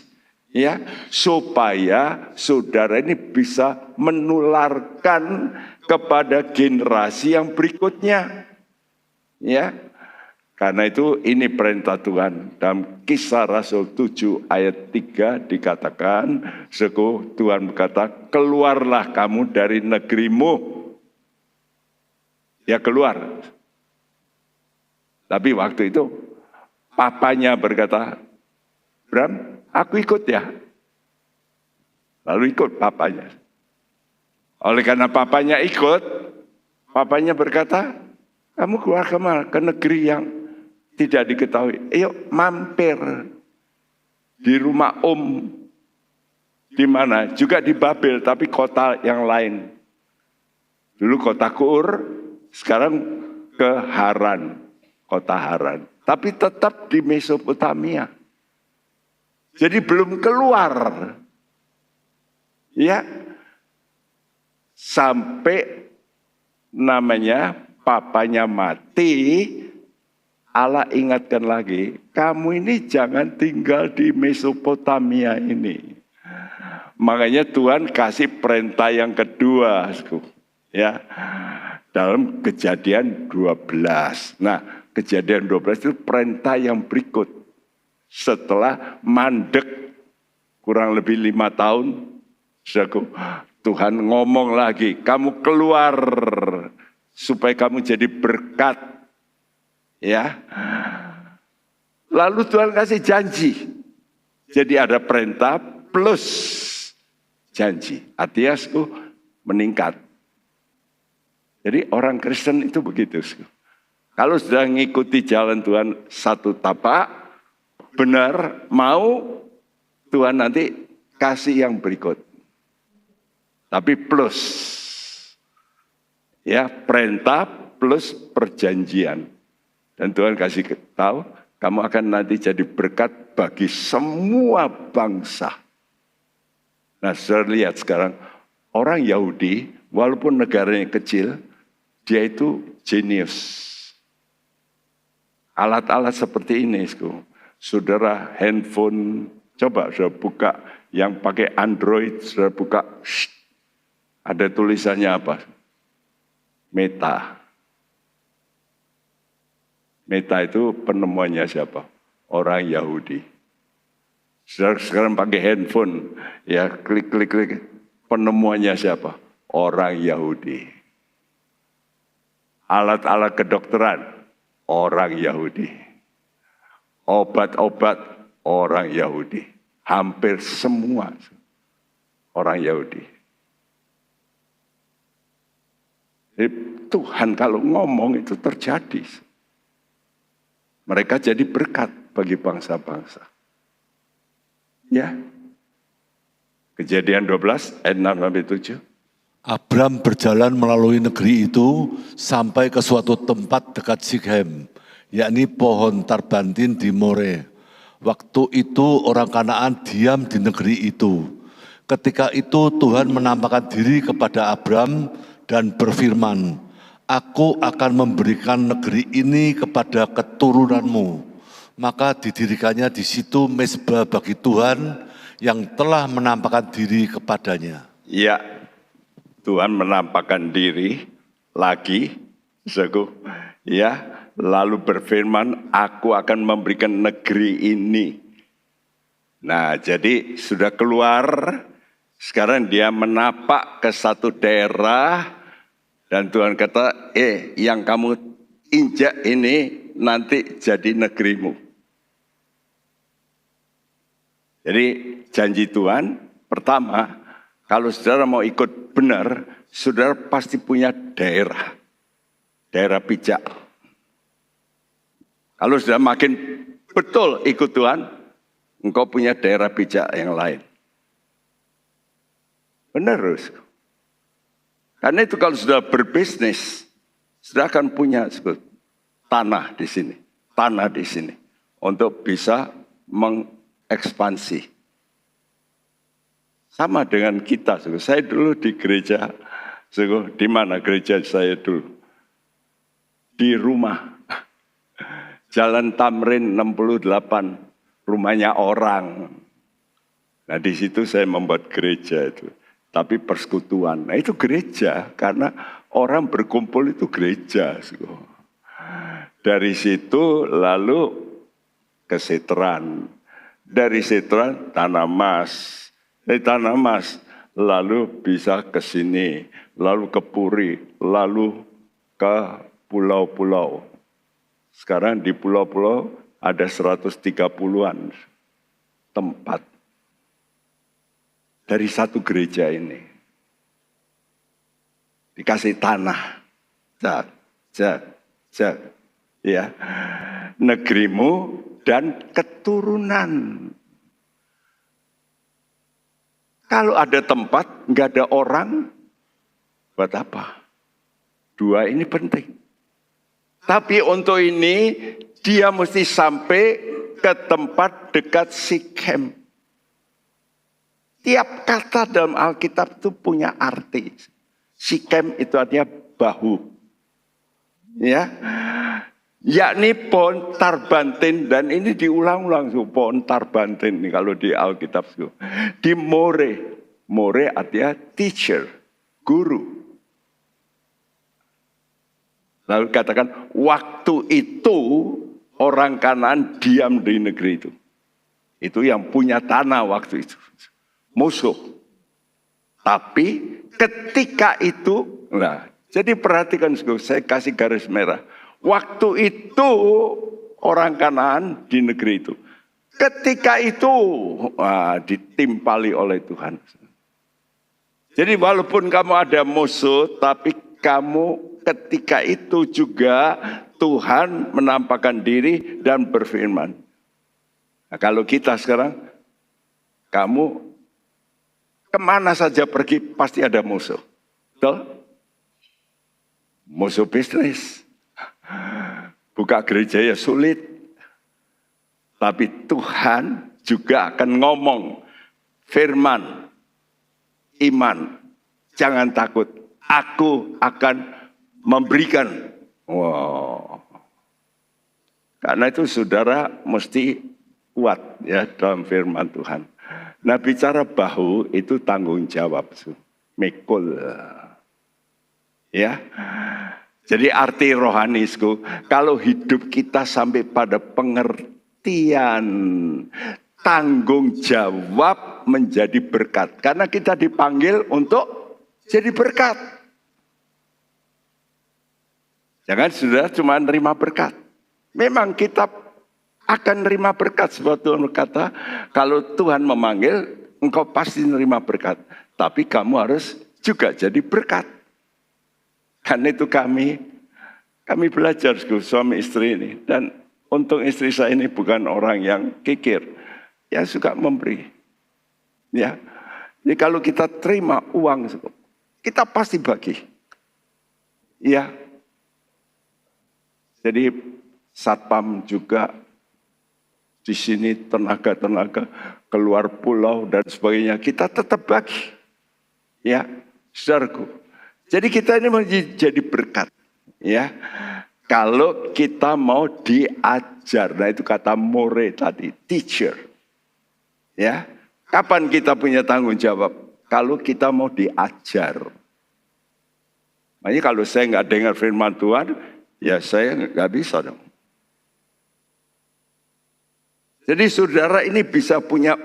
Speaker 4: ya, supaya saudara ini bisa menularkan kepada generasi yang berikutnya, ya. Karena itu ini perintah Tuhan. Dalam Kisah Rasul 7 ayat 3 dikatakan, Tuhan berkata, keluarlah kamu dari negerimu. Ya keluar. Tapi waktu itu papanya berkata, Bram, aku ikut ya. Lalu ikut papanya. Oleh karena papanya ikut, papanya berkata, kamu keluar ke negeri yang tidak diketahui. Ayo mampir di rumah di mana? Juga di Babel, tapi kota yang lain. Dulu kota Kur, sekarang ke Haran, kota Haran. Tapi tetap di Mesopotamia. Jadi belum keluar. Ya, sampai namanya papanya mati, Allah ingatkan lagi, kamu ini jangan tinggal di Mesopotamia ini. Makanya Tuhan kasih perintah yang kedua, ya, dalam Kejadian 12. Nah, Kejadian 12 itu perintah yang berikut. Setelah mandek kurang lebih 5 tahun, Tuhan ngomong lagi, kamu keluar supaya kamu jadi berkat. Ya. Lalu Tuhan kasih janji. Jadi ada perintah plus janji. Artinya meningkat. Jadi orang Kristen itu begitu. Kalau sudah ngikuti jalan Tuhan satu tapak, benar, mau, Tuhan nanti kasih yang berikut. Tapi plus. Ya, perintah plus perjanjian. Dan Tuhan kasih tahu, kamu akan nanti jadi berkat bagi semua bangsa. Nah, saya lihat sekarang, orang Yahudi, walaupun negaranya kecil, dia itu jenius. Alat-alat seperti ini, saudara handphone, coba saudara buka, yang pakai Android, saudara buka, ada tulisannya apa? Meta. Meta itu penemuannya siapa? Orang Yahudi. Sekarang pakai handphone, ya klik. Penemuannya siapa? Orang Yahudi. Alat-alat kedokteran, orang Yahudi. Obat-obat, orang Yahudi. Hampir semua orang Yahudi. Jadi Tuhan kalau ngomong itu terjadi. Mereka jadi berkat bagi bangsa-bangsa. Ya. Kejadian 12 ayat 6-7.
Speaker 2: Abram berjalan melalui negeri itu sampai ke suatu tempat dekat Sikhem, yakni pohon tarbantin di More. Waktu itu orang Kanaan diam di negeri itu. Ketika itu Tuhan menampakkan diri kepada Abram dan berfirman, Aku akan memberikan negeri ini kepada keturunanmu. Maka didirikannya di situ mezbah bagi Tuhan yang telah menampakkan diri kepadanya.
Speaker 4: Ya, Tuhan menampakkan diri lagi, ya, lalu berfirman, aku akan memberikan negeri ini. Nah, jadi sudah keluar, sekarang dia menapak ke satu daerah, dan Tuhan kata, yang kamu injak ini nanti jadi negerimu. Jadi janji Tuhan, pertama, kalau saudara mau ikut benar, saudara pasti punya daerah. Daerah pijak. Kalau sudah makin betul ikut Tuhan, engkau punya daerah pijak yang lain. Benar, Rus. Karena itu kalau sudah berbisnis, sudah akan punya tanah di sini. Tanah di sini. Untuk bisa mengekspansi. Sama dengan kita. Saya dulu di gereja. Di mana gereja saya dulu? Di rumah. Jalan Tamrin 68. Rumahnya orang. Nah di situ saya membuat gereja itu. Tapi persekutuan. Nah itu gereja. Karena orang berkumpul itu gereja. Dari situ lalu ke Setran. Dari Setran tanah emas. Dari tanah emas lalu bisa ke sini. Lalu ke Puri. Lalu ke pulau-pulau. Sekarang di pulau-pulau ada 130-an tempat. Dari satu gereja ini. Dikasih tanah. Ya. Negerimu dan keturunan. Kalau ada tempat, nggak ada orang, buat apa? Dua ini penting. Tapi untuk ini, dia mesti sampai ke tempat dekat Sikem. Tiap kata dalam Alkitab itu punya arti. Sikem itu artinya bahu. Ya, yakni pohon tarbantin, dan ini diulang-ulang pohon tarbantin nih kalau di Alkitab. Di More artinya teacher, guru. Lalu katakan waktu itu orang Kanaan diam di negeri itu. Itu yang punya tanah waktu itu. Musuh. Tapi ketika itu, nah, jadi perhatikan, saya kasih garis merah. Waktu itu orang Kanaan di negeri itu. Ketika itu ditimpali oleh Tuhan. Jadi walaupun kamu ada musuh, tapi kamu ketika itu juga Tuhan menampakkan diri dan berfirman. Nah, kalau kita sekarang, kamu kemana saja pergi pasti ada musuh. Betul? Musuh bisnis. Buka gereja ya sulit. Tapi Tuhan juga akan ngomong firman, iman, jangan takut. Aku akan memberikan. Wow. Karena itu saudara mesti kuat ya dalam firman Tuhan. Nah, bicara bahu itu tanggung jawab. Mikul. Ya. Jadi arti rohanisku, kalau hidup kita sampai pada pengertian tanggung jawab menjadi berkat. Karena kita dipanggil untuk jadi berkat. Jangan sudah cuma nerima berkat. Memang kita akan nerima berkat. Sebab Tuhan berkata, kalau Tuhan memanggil, engkau pasti nerima berkat. Tapi kamu harus juga jadi berkat. Karena itu kami belajar suami istri ini. Dan untung istri saya ini bukan orang yang kikir. Yang suka memberi. Ya. Jadi kalau kita terima uang, kita pasti bagi. Ya. Jadi satpam juga di sini tenaga-tenaga keluar pulau dan sebagainya. Kita tetap bagi. Ya, saudaraku. Jadi kita ini menjadi berkat. Ya, kalau kita mau diajar. Nah itu kata more tadi, teacher. Ya, kapan kita punya tanggung jawab? Kalau kita mau diajar. Makanya kalau saya nggak dengar firman Tuhan, ya saya nggak bisa dong. Jadi saudara ini bisa punya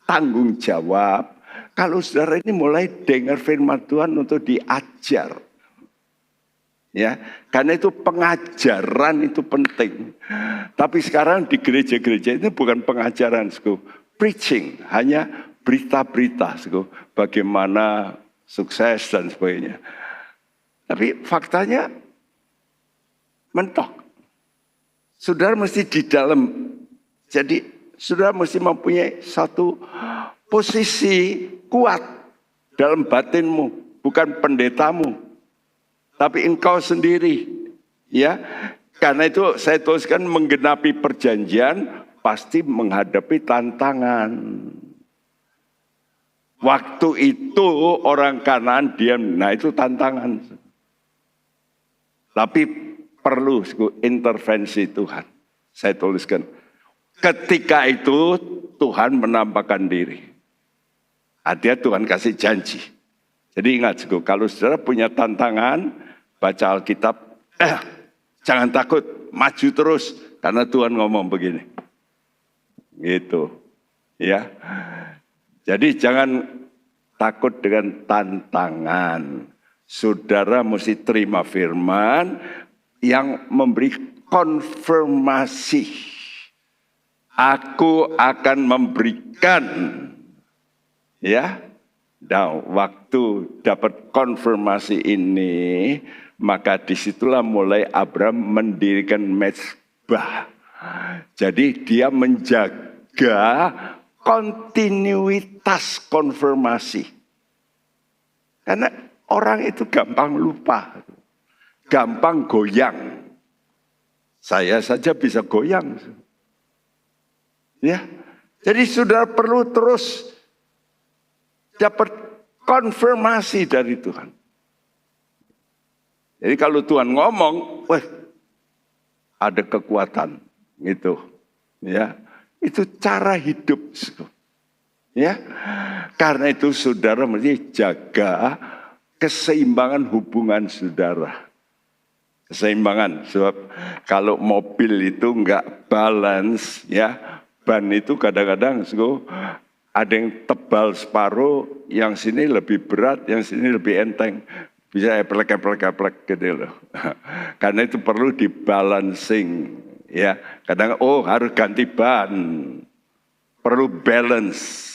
Speaker 4: tanggung jawab. Kalau saudara ini mulai dengar firman Tuhan untuk diajar. Ya, karena itu pengajaran itu penting. Tapi sekarang di gereja-gereja ini bukan pengajaran, preaching, hanya berita-berita, bagaimana sukses dan sebagainya. Tapi faktanya mentok. Saudara mesti di dalam. Jadi saudara mesti mempunyai satu posisi kuat dalam batinmu. Bukan pendetamu. Tapi engkau sendiri. Ya, karena itu saya tuliskan menggenapi perjanjian pasti menghadapi tantangan. Waktu itu orang Kanaan diam. Nah itu tantangan. Tapi perlu intervensi Tuhan. Saya tuliskan. Ketika itu Tuhan menampakkan diri. Artinya Tuhan kasih janji. Jadi ingat, kalau saudara punya tantangan, baca Alkitab, jangan takut, maju terus. Karena Tuhan ngomong begini. Gitu. Ya. Jadi jangan takut dengan tantangan. Saudara mesti terima firman yang memberi konfirmasi. Aku akan memberikan. Ya. Nah, waktu dapat konfirmasi ini, maka disitulah mulai Abraham mendirikan mezbah. Jadi dia menjaga kontinuitas konfirmasi. Karena orang itu gampang lupa, gampang goyang. Saya saja bisa goyang. Ya, jadi saudara perlu terus dapat konfirmasi dari Tuhan. Jadi kalau Tuhan ngomong, wah, ada kekuatan gitu. Ya, itu cara hidup. Ya, karena itu saudara mesti jaga keseimbangan hubungan saudara. Keseimbangan, sebab kalau mobil itu enggak balance, ya, ban itu kadang-kadang ada yang tebal separuh, yang sini lebih berat, yang sini lebih enteng. Bisa eplek gitu loh. Karena itu perlu dibalancing. Ya, kadang harus ganti ban, perlu balance.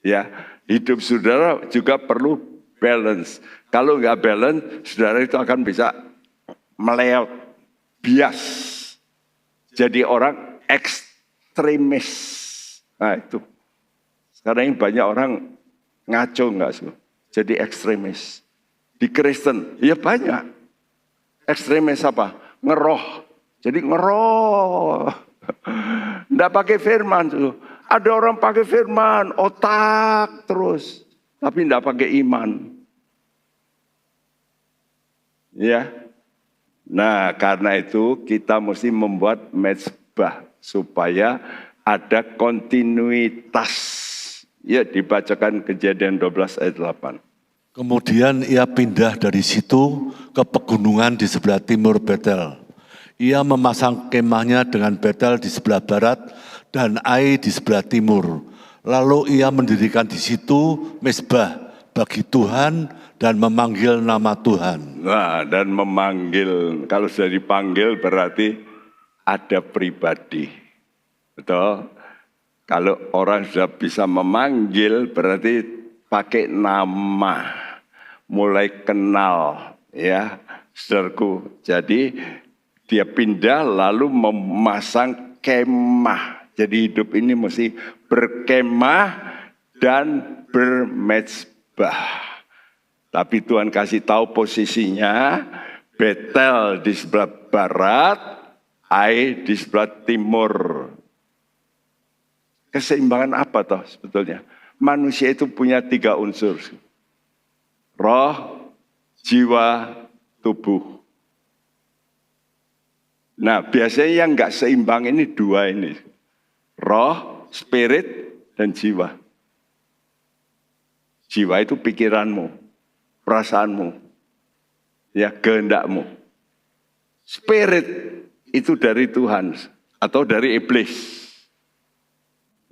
Speaker 4: Ya, hidup saudara juga perlu balance. Kalau nggak balance, saudara itu akan bisa meleot, bias, jadi orang ekstremis. Nah itu, sekarang ini banyak orang ngaco nggak sih? Jadi ekstremis. Di Kristen, ya banyak. Ekstremis apa? Ngeroh. Jadi ngeroh. Nggak pakai firman. Ada orang pakai firman, otak terus. Tapi nggak pakai iman. Ya. Nah karena itu kita mesti membuat mezbah. Supaya ada kontinuitas. Ya dibacakan Kejadian 12 ayat 8.
Speaker 2: Kemudian ia pindah dari situ ke pegunungan di sebelah timur Betel. Ia memasang kemahnya dengan Betel di sebelah barat dan Ai di sebelah timur. Lalu ia mendirikan di situ mezbah bagi Tuhan dan memanggil nama Tuhan.
Speaker 4: Nah, dan memanggil, kalau sudah dipanggil berarti ada pribadi. Betul? Kalau orang sudah bisa memanggil berarti pakai nama. Mulai kenal, ya, saudaraku. Jadi dia pindah lalu memasang kemah. Jadi hidup ini mesti berkemah dan bermezbah. Tapi Tuhan kasih tahu posisinya, Betel di sebelah barat, Ai di sebelah timur. Keseimbangan apa toh sebetulnya? Manusia itu punya 3 unsur. Roh, jiwa, tubuh. Nah biasanya yang gak seimbang ini 2 ini. Roh, spirit, dan jiwa. Jiwa itu pikiranmu, perasaanmu, ya kehendakmu. Spirit itu dari Tuhan atau dari iblis.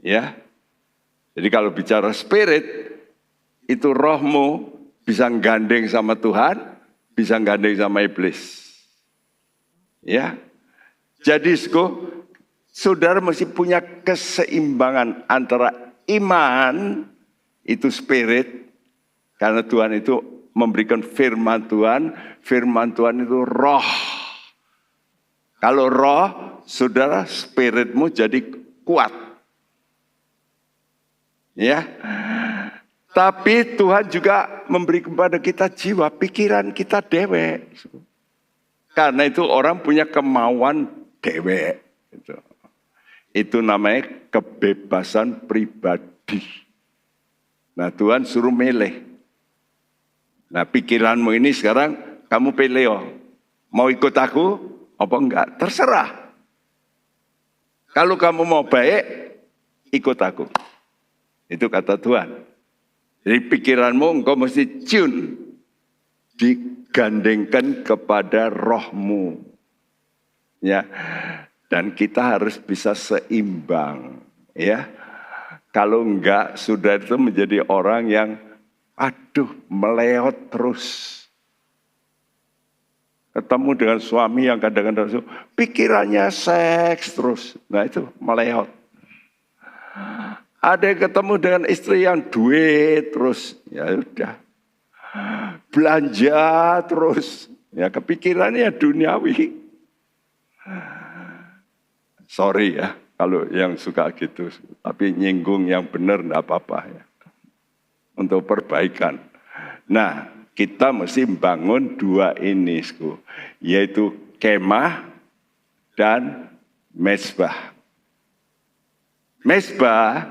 Speaker 4: Ya. Jadi kalau bicara spirit, itu rohmu bisa gandeng sama Tuhan, bisa gandeng sama iblis. Ya. Jadi saudara mesti punya keseimbangan antara iman, itu spirit, karena Tuhan itu memberikan firman Tuhan itu roh. Kalau roh, saudara spiritmu jadi kuat. Ya, tapi Tuhan juga memberi kepada kita jiwa, pikiran kita dewek. Karena itu orang punya kemauan dewek. Itu namanya kebebasan pribadi. Nah Tuhan suruh milih. Nah pikiranmu ini sekarang kamu pilih, mau ikut aku apa enggak? Terserah. Kalau kamu mau baik, ikut aku. Itu kata Tuhan. Jadi pikiranmu engkau mesti tune. Digandengkan kepada rohmu. Ya. Dan kita harus bisa seimbang. Ya. Kalau enggak, sudah itu menjadi orang yang meleot terus. Ketemu dengan suami yang kadang-kadang pikirannya seks terus. Nah itu meleot. Ada yang ketemu dengan istri yang duit terus, ya udah. Belanja terus, ya kepikirannya duniawi. Sorry ya, kalau yang suka gitu. Tapi nyinggung yang benar enggak apa-apa ya. Untuk perbaikan. Nah, kita mesti bangun dua ini, yaitu kemah dan mezbah. Mezbah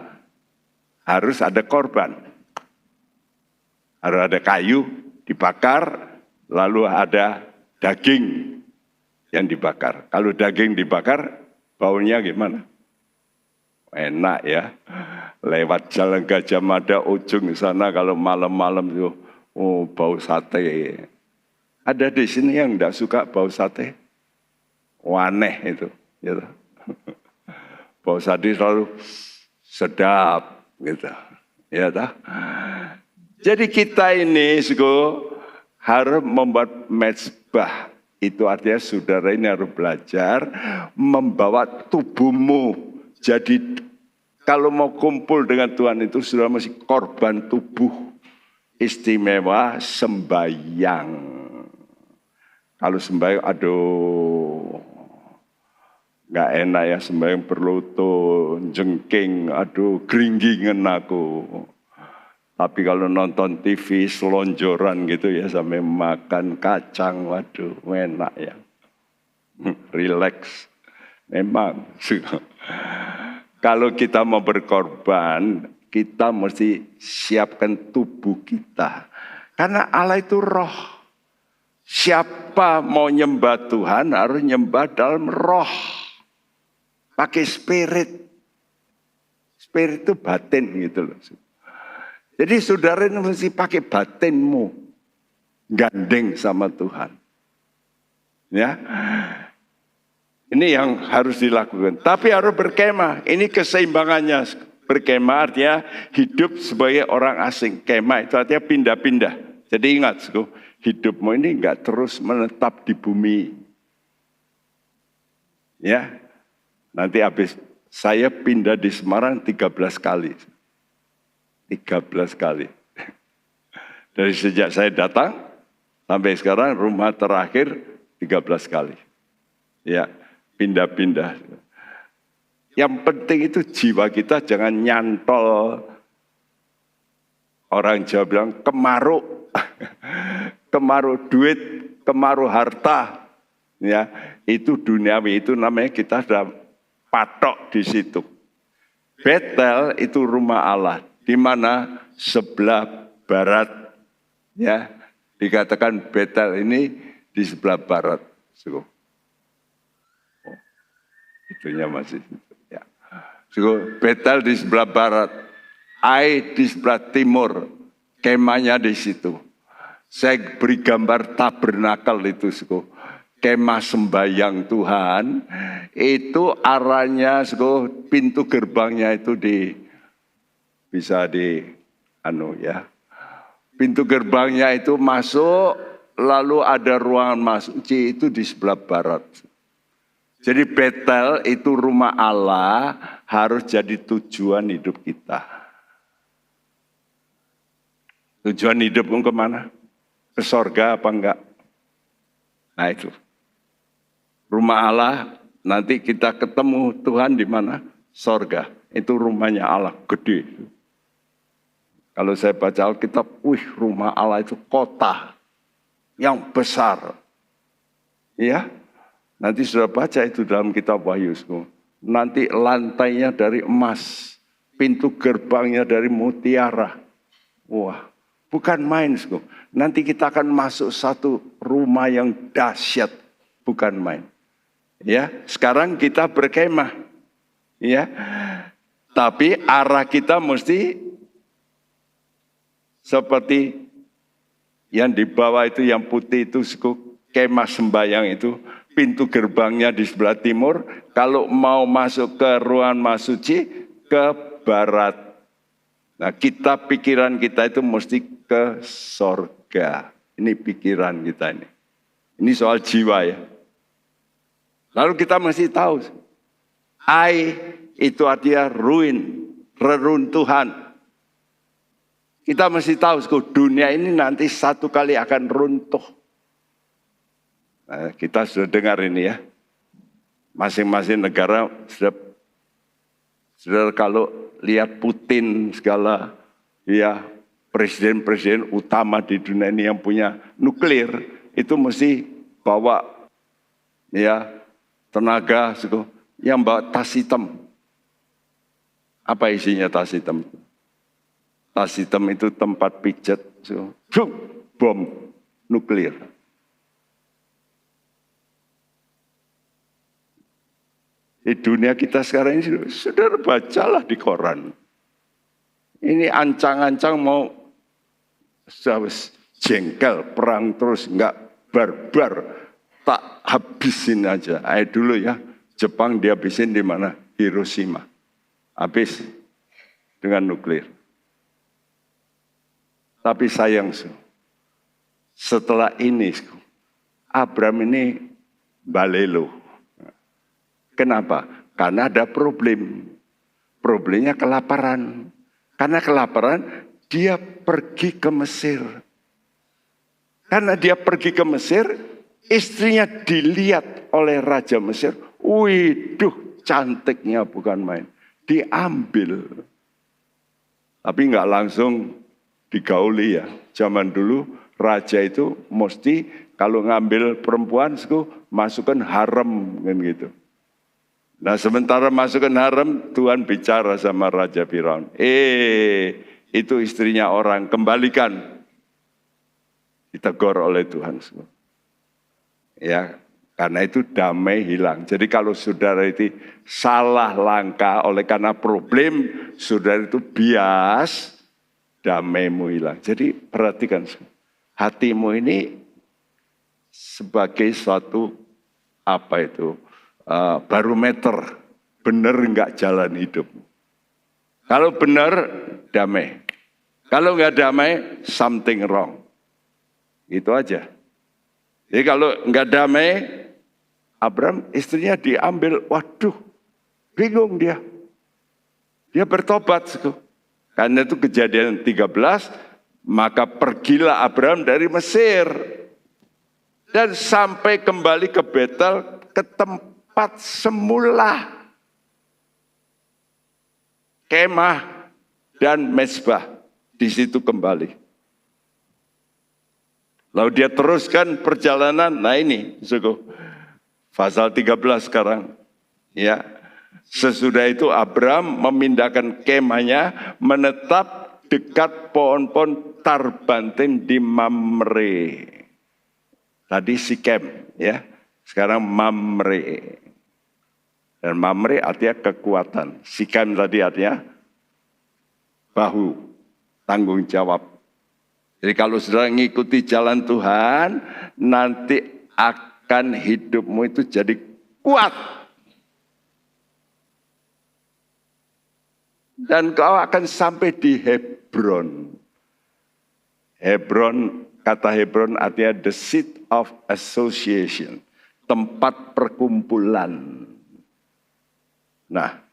Speaker 4: harus ada korban. Harus ada kayu dibakar, lalu ada daging yang dibakar. Kalau daging dibakar, baunya gimana? Enak ya. Lewat Jalan Gajah Mada ujung sana kalau malam-malam itu, oh bau sate. Ada di sini yang enggak suka bau sate? Aneh itu. Gitu. Bau sate selalu sedap gitu. Ya tak? Jadi kita ini harus membuat mezbah. Itu artinya saudara ini harus belajar membawa tubuhmu. Jadi kalau mau kumpul dengan Tuhan itu saudara mesti korban tubuh. Istimewa sembahyang. Kalau sembahyang aduh gak enak ya sembahyang berlutut, jengking, aduh geringgingan aku. Tapi kalau nonton TV selonjoran gitu ya sampai makan kacang, waduh enak ya. Relax. Memang. Kalau kita mau berkorban, kita mesti siapkan tubuh kita. Karena Allah itu roh. Siapa mau nyembah Tuhan harus nyembah dalam roh. Pakai spirit. Spirit itu batin gitu loh. Jadi saudara ini mesti pakai batinmu. Gandeng sama Tuhan. Ya. Ini yang harus dilakukan. Tapi harus berkemah. Ini keseimbangannya. Berkemah artinya hidup sebagai orang asing. Kemah itu artinya pindah-pindah. Jadi ingat, hidupmu ini enggak terus menetap di bumi. Ya. Nanti habis saya pindah di Semarang 13 kali. 13 kali. Dari sejak saya datang sampai sekarang rumah terakhir 13 kali. Ya, pindah-pindah. Yang penting itu jiwa kita jangan nyantol. Orang Jawa bilang kemaruk. Kemaruk duit, kemaruk harta. Ya, itu duniawi, itu namanya kita sudah patok di situ. Betel itu rumah Allah. Di mana sebelah barat, ya dikatakan Betel ini di sebelah barat. Oh, itunya masih, ya. Betel di sebelah barat, Ai di sebelah timur, kemahnya di situ. Saya beri gambar tabernakel itu, kemah sembahyang Tuhan, itu arahnya, pintu gerbangnya itu bisa pintu gerbangnya itu masuk, lalu ada ruangan masuk itu di sebelah barat. Jadi Betel itu rumah Allah harus jadi tujuan hidup kita. Tujuan hidupmu kemana? Ke sorga apa enggak? Nah itu. Rumah Allah nanti kita ketemu Tuhan di mana? Sorga. Itu rumahnya Allah gede. Kalau saya baca Alkitab, rumah Allah itu kota yang besar. Ya, nanti sudah baca itu dalam kitab Wahyu. Nanti lantainya dari emas, pintu gerbangnya dari mutiara. Wah, bukan main. Nanti kita akan masuk satu rumah yang dahsyat, bukan main. Ya, sekarang kita berkemah. Ya, tapi arah kita mesti seperti yang di bawah itu, yang putih itu, kemah sembahyang itu, pintu gerbangnya di sebelah timur. Kalau mau masuk ke ruangan masuci, ke barat. Nah, pikiran kita itu mesti ke sorga. Ini pikiran kita ini. Ini soal jiwa ya. Lalu kita mesti tahu, Ai itu artinya ruin, reruntuhan. Kita mesti tahu, dunia ini nanti satu kali akan runtuh. Nah, kita sudah dengar ini ya. Masing-masing negara sudah Saudara kalau lihat Putin segala, ya presiden-presiden utama di dunia ini yang punya nuklir, itu mesti bawa ya tenaga, yang bawa tas hitam. Apa isinya tas hitam? Tas hitam itu tempat pijat, bom nuklir. Di dunia kita sekarang ini, saudara bacalah di koran. Ini ancang-ancang mau jengkel, perang terus, enggak barbar, tak habisin aja. Ayo dulu ya, Jepang dihabisin di mana? Hiroshima. Habis dengan nuklir. Tapi sayang, setelah ini, Abraham ini balelo. Kenapa? Karena ada problem. Problemnya kelaparan. Karena kelaparan, dia pergi ke Mesir. Karena dia pergi ke Mesir, istrinya dilihat oleh Raja Mesir. Widuh, cantiknya bukan main. Diambil. Tapi nggak langsung digauli ya. Zaman dulu, raja itu mesti kalau ngambil perempuan, masukkan harem kan gitu. Nah sementara masukkan harem, Tuhan bicara sama Raja Firaun. Itu istrinya orang, kembalikan. Ditegur oleh Tuhan. Ya, karena itu damai hilang. Jadi kalau saudara itu salah langkah oleh karena problem, saudara itu bias, damaimu hilang. Jadi perhatikan, hatimu ini sebagai suatu barometer, benar enggak jalan hidup. Kalau benar, damai. Kalau enggak damai, something wrong. Itu aja. Jadi kalau enggak damai, Abraham istrinya diambil, waduh, bingung dia. Dia bertobat. Karena itu Kejadian 13, maka pergilah Abraham dari Mesir. Dan sampai kembali ke Betel, ke tempat semula kemah dan mezbah, di situ kembali. Lalu dia teruskan perjalanan. Nah ini, pasal 13 sekarang. Ya, sesudah itu Abraham memindahkan kemahnya, menetap dekat pohon-pohon tarbantin di Mamre. Tadi Sikem, ya. Sekarang Mamre. Dan Mamre artinya kekuatan. Sikem tadi artinya bahu, tanggung jawab. Jadi kalau saudara ngikuti jalan Tuhan, nanti akan hidupmu itu jadi kuat. Dan kau akan sampai di Hebron. Kata Hebron artinya the seat of association. Tempat perkumpulan. Nah,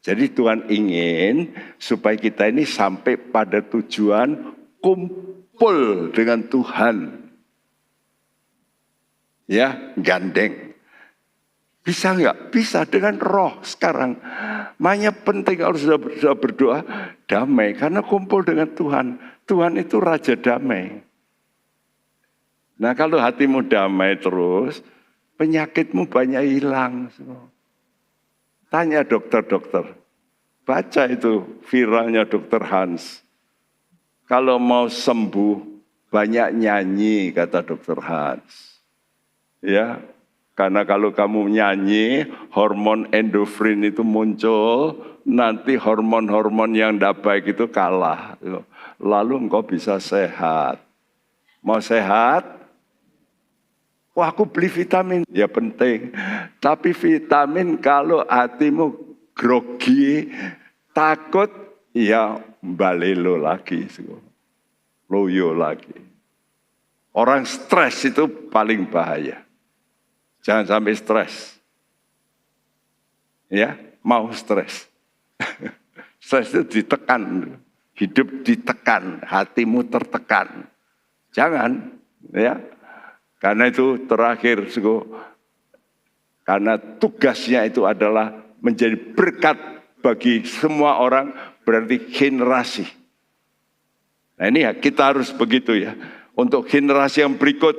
Speaker 4: jadi Tuhan ingin supaya kita ini sampai pada tujuan kumpul dengan Tuhan. Ya, gandeng. Bisa enggak? Bisa dengan roh sekarang. Makanya penting kalau sudah berdoa, damai. Karena kumpul dengan Tuhan. Tuhan itu Raja damai. Nah kalau hatimu damai terus, penyakitmu banyak hilang. Tanya dokter-dokter. Baca itu viralnya Dr. Hans. Kalau mau sembuh, banyak nyanyi, kata Dr. Hans. Ya, karena kalau kamu nyanyi, hormon endorfin itu muncul, nanti hormon-hormon yang tidak baik itu kalah. Lalu engkau bisa sehat. Mau sehat? Wah, aku beli vitamin. Ya penting. Tapi vitamin kalau hatimu grogi, takut, ya balelo lagi. Loyo lagi. Orang stres itu paling bahaya. Jangan sampai stres. Ya, mau stres. Stres itu ditekan. Hidup ditekan. Hatimu tertekan. Jangan. Ya. Karena itu terakhir, karena tugasnya itu adalah menjadi berkat bagi semua orang berarti generasi. Nah ini ya, kita harus begitu ya. Untuk generasi yang berikut,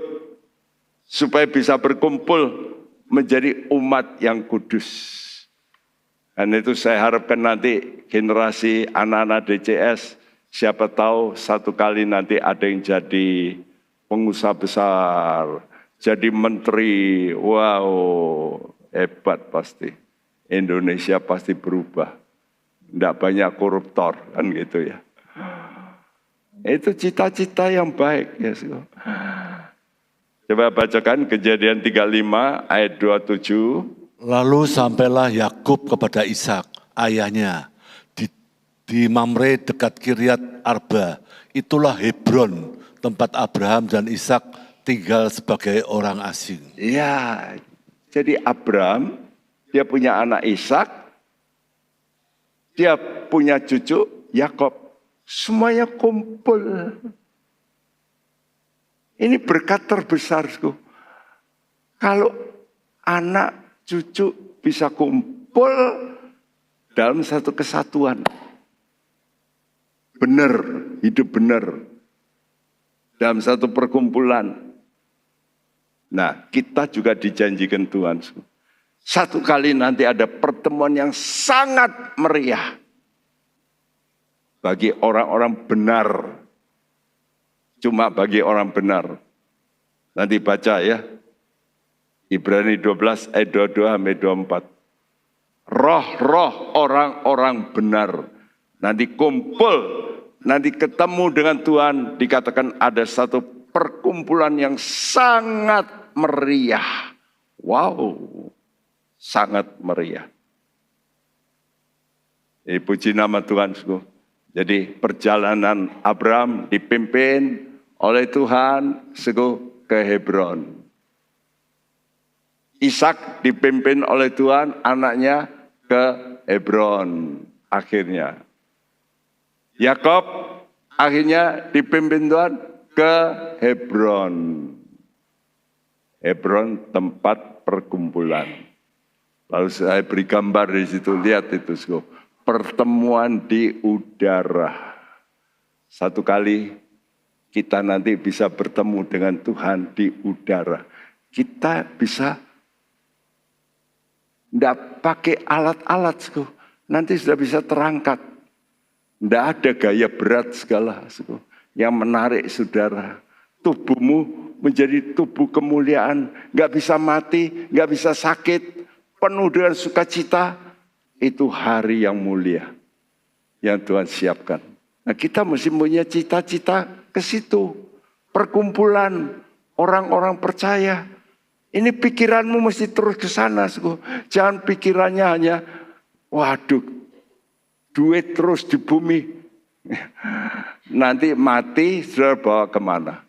Speaker 4: supaya bisa berkumpul menjadi umat yang kudus. Dan itu saya harapkan nanti generasi anak-anak DCS, siapa tahu satu kali nanti ada yang jadi pengusaha besar, jadi menteri, wow, hebat pasti. Indonesia pasti berubah. Tidak banyak koruptor, kan gitu ya. Itu cita-cita yang baik. Ya. Coba bacakan Kejadian 35 ayat 27.
Speaker 2: Lalu sampailah Yakub kepada Ishak, ayahnya, di Mamre dekat Kiryat Arba. Itulah Hebron, tempat Abraham dan Ishak tinggal sebagai orang asing.
Speaker 4: Ya, jadi Abraham, dia punya anak Ishak, dia punya cucu Yakob, semuanya kumpul. Ini berkat terbesarku. Kalau anak cucu bisa kumpul dalam satu kesatuan. Benar, hidup benar. Dalam satu perkumpulan. Nah, kita juga dijanjikan Tuhan. Satu kali nanti ada pertemuan yang sangat meriah. Bagi orang-orang benar. Cuma bagi orang benar. Nanti baca ya. Ibrani 12 ayat 22 sampai 24. Roh-roh orang-orang benar. Nanti kumpul, nanti ketemu dengan Tuhan. Dikatakan ada satu perkumpulan yang sangat meriah. Wow, sangat meriah. Puji nama Tuhan. Jadi perjalanan Abraham dipimpin oleh Tuhan ke Hebron. Ishak dipimpin oleh Tuhan, anaknya ke Hebron akhirnya. Yakob akhirnya dipimpin Tuhan ke Hebron. Hebron tempat perkumpulan. Lalu saya beri gambar di situ, lihat itu. Pertemuan di udara. Satu kali kita nanti bisa bertemu dengan Tuhan di udara. Kita bisa tidak pakai alat-alat, nanti sudah bisa terangkat. Tidak ada gaya berat segala yang menarik saudara. Tubuhmu menjadi tubuh kemuliaan, nggak bisa mati, nggak bisa sakit, penuh dengan sukacita. Itu hari yang mulia yang Tuhan siapkan. Nah, kita mesti punya cita-cita ke situ, perkumpulan orang-orang percaya. Ini pikiranmu mesti terus ke sana. Jangan pikirannya hanya, waduh, duit terus di bumi. Nanti mati, saudara bawa kemana?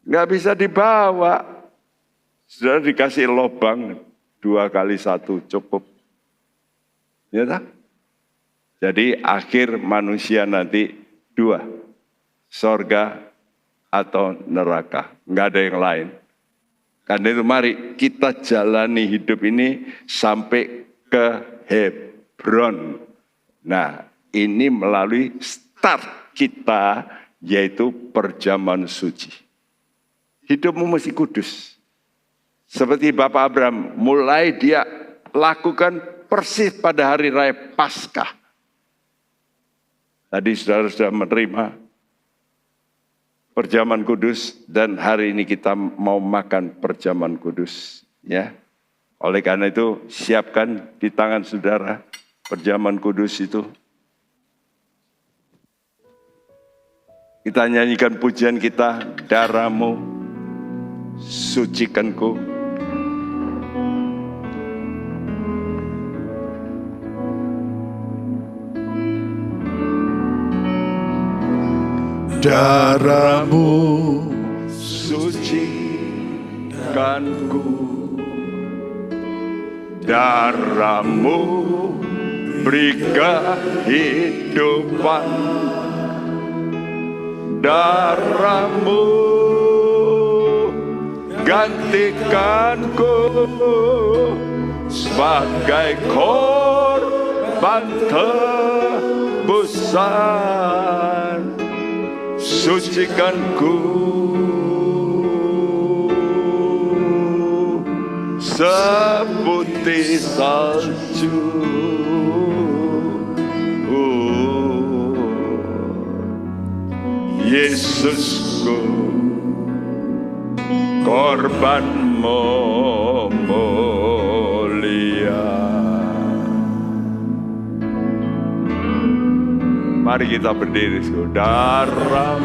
Speaker 4: Nggak bisa dibawa. Saudara dikasih lobang 2 kali 1 cukup. Ya tak? Jadi akhir manusia nanti 2. Sorga atau neraka. Nggak ada yang lain. Karena itu mari kita jalani hidup ini sampai ke Hebron. Nah, ini melalui start kita, yaitu perjamuan suci. Hidupmu mesti kudus. Seperti Bapak Abraham, mulai dia lakukan persis pada hari raya Paskah. Tadi saudara sudah menerima perjamuan kudus, dan hari ini kita mau makan perjamuan kudus. Ya. Oleh karena itu, siapkan di tangan saudara perjamuan kudus itu. Kita nyanyikan pujian kita, darahmu sucikanku.
Speaker 2: Darahmu
Speaker 4: sucikanku, darahmu beri kehidupan, darahmu gantikanku sebagai korban tebusan, sucikan ku seputih salju. Yesusku, korbanmu mulia. Mari kita berdiri, saudara,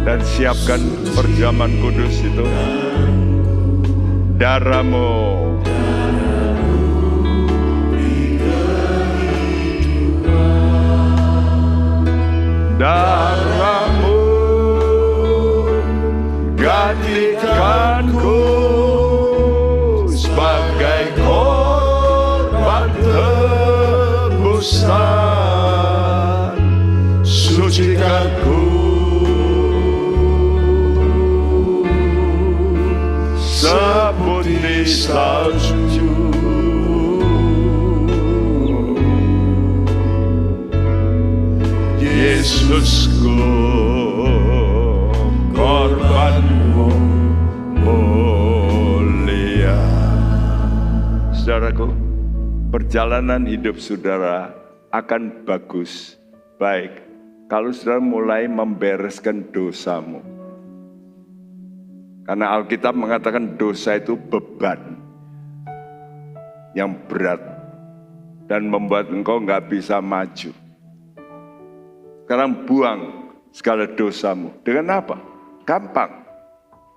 Speaker 4: dan siapkan perjamuan kudus itu. Darahmu, darahmu gantikanku sebagai korban tebusan, sucikanku seputih salju. Yesusku, korbanmu mulia. Saudaraku, perjalanan hidup saudara akan bagus, baik, kalau saudara mulai membereskan dosamu. Karena Alkitab mengatakan dosa itu beban yang berat dan membuat engkau nggak bisa maju. Sekarang buang segala dosamu. Dengan apa? Gampang.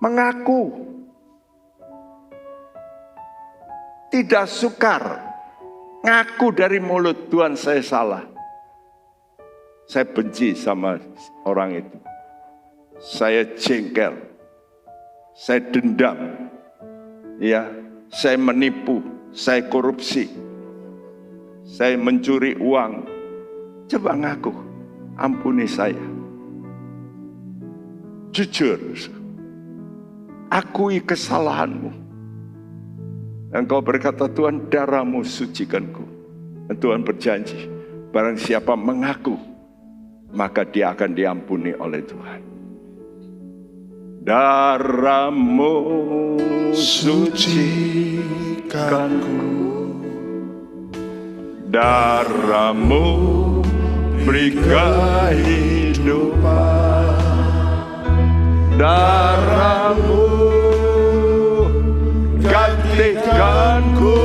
Speaker 4: Mengaku. Tidak sukar. Ngaku dari mulut, Tuhan saya salah. Saya benci sama orang itu. Saya jengkel. Saya dendam. Ya, saya menipu. Saya korupsi. Saya mencuri uang. Coba ngaku. Ampuni saya. Jujur. Akui kesalahanmu. Dan kau berkata, Tuhan, darahmu sucikanku. Dan Tuhan berjanji, barang siapa mengaku, maka dia akan diampuni oleh Tuhan. Darahmu sucikanku. Darahmu beri kehidupan. Darahmu gantikanku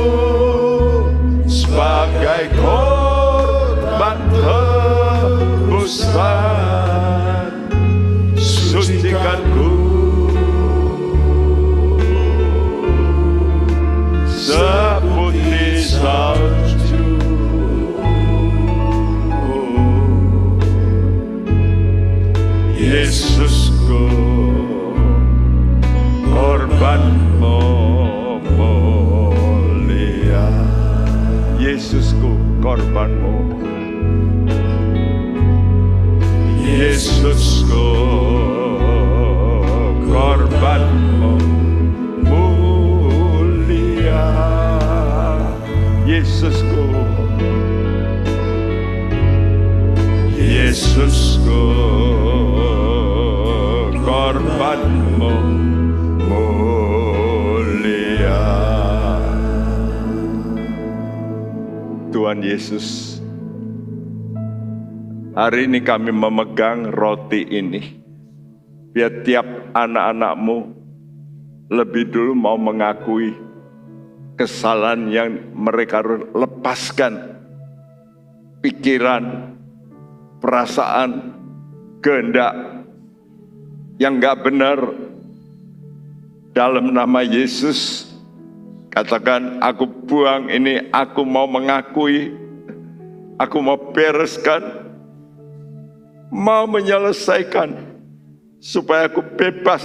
Speaker 4: sebagai korban tebusan, sucikanku seputih salju. Yesusku, korbanmu mulia. Yesusku, korbanmu. Yesusku, korbanmu mulia. Yesusku, Yesusku, korbanmu mulia. Tuhan Yesus, hari ini kami memegang roti ini. Biar tiap anak-anakmu lebih dulu mau mengakui kesalahan yang mereka lepaskan. Pikiran, perasaan, kehendak yang gak benar. Dalam nama Yesus, katakan, aku buang ini, aku mau mengakui, aku mau bereskan, mau menyelesaikan, supaya aku bebas,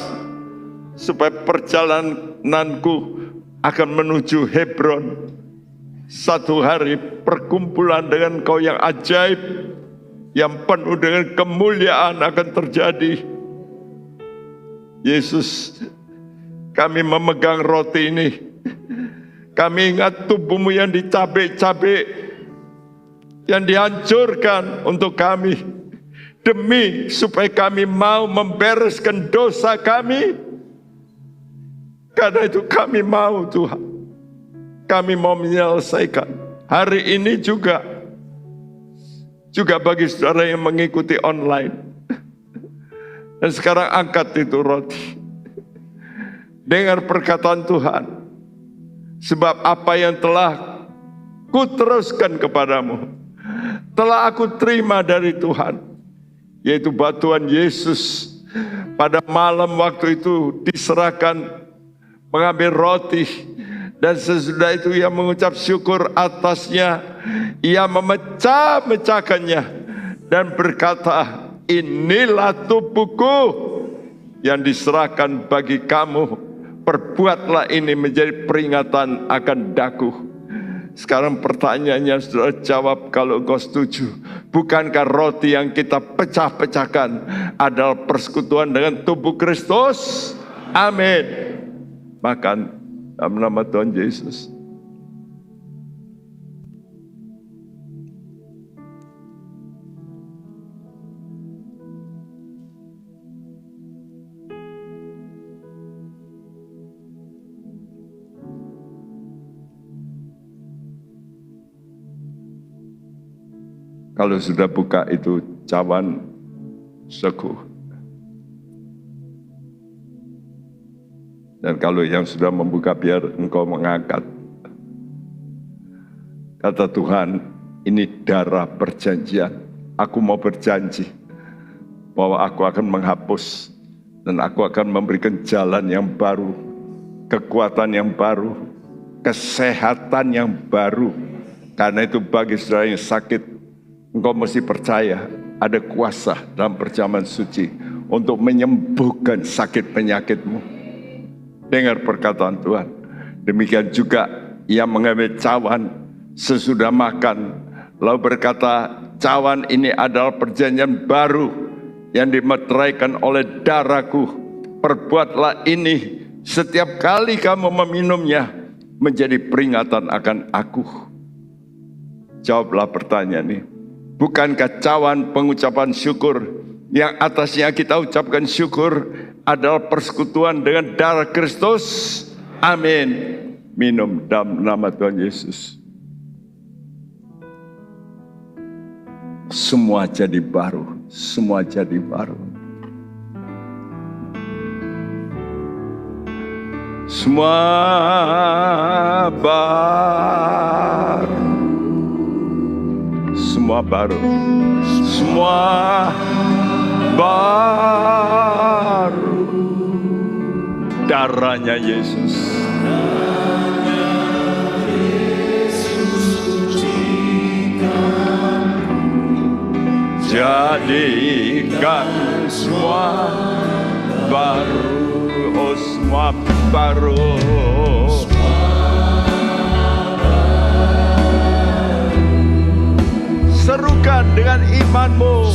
Speaker 4: supaya perjalananku akan menuju Hebron. Satu hari perkumpulan dengan Kau yang ajaib, yang penuh dengan kemuliaan akan terjadi. Yesus, kami memegang roti ini. Kami ingat tubuhmu yang dicabik-cabik, yang dihancurkan untuk kami, demi supaya kami mau membereskan dosa kami. Karena itu kami mau Tuhan, kami mau menyelesaikan hari ini juga bagi saudara yang mengikuti online. Dan sekarang angkat itu roti, dengar perkataan Tuhan. Sebab apa yang telah kuteruskan kepadamu, telah aku terima dari Tuhan, yaitu bantuan Yesus pada malam waktu itu diserahkan, mengambil roti, dan sesudah itu ia mengucap syukur atasnya, ia memecah-mecahkannya dan berkata, inilah tubuhku yang diserahkan bagi kamu, perbuatlah ini menjadi peringatan akan daku. Sekarang pertanyaannya saudara jawab kalau engkau setuju. Bukankah roti yang kita pecah-pecahkan adalah persekutuan dengan tubuh Kristus? Amin. Makan dalam nama Tuhan Yesus. Kalau sudah buka itu cawan seku. Dan kalau yang sudah membuka biar engkau mengangkat. Kata Tuhan, ini darah perjanjian. Aku mau berjanji bahwa aku akan menghapus dan aku akan memberikan jalan yang baru, kekuatan yang baru, kesehatan yang baru. Karena itu bagi saudara yang sakit, engkau mesti percaya ada kuasa dalam perjamuan suci untuk menyembuhkan sakit penyakitmu. Dengar perkataan Tuhan. Demikian juga ia mengambil cawan sesudah makan, lalu berkata, cawan ini adalah perjanjian baru yang dimeteraikan oleh darahku. Perbuatlah ini setiap kali kamu meminumnya menjadi peringatan akan aku. Jawablah pertanyaan ini. Bukankah cawan pengucapan syukur yang atasnya kita ucapkan syukur adalah persekutuan dengan darah Kristus? Amin. Minum dalam nama Tuhan Yesus. Semua jadi baru. Semua jadi baru. Semua baru. Semua baru, semua baru. Darahnya Yesus. Jadikan semua baru, oh semua baru. Serukan dengan imanmu.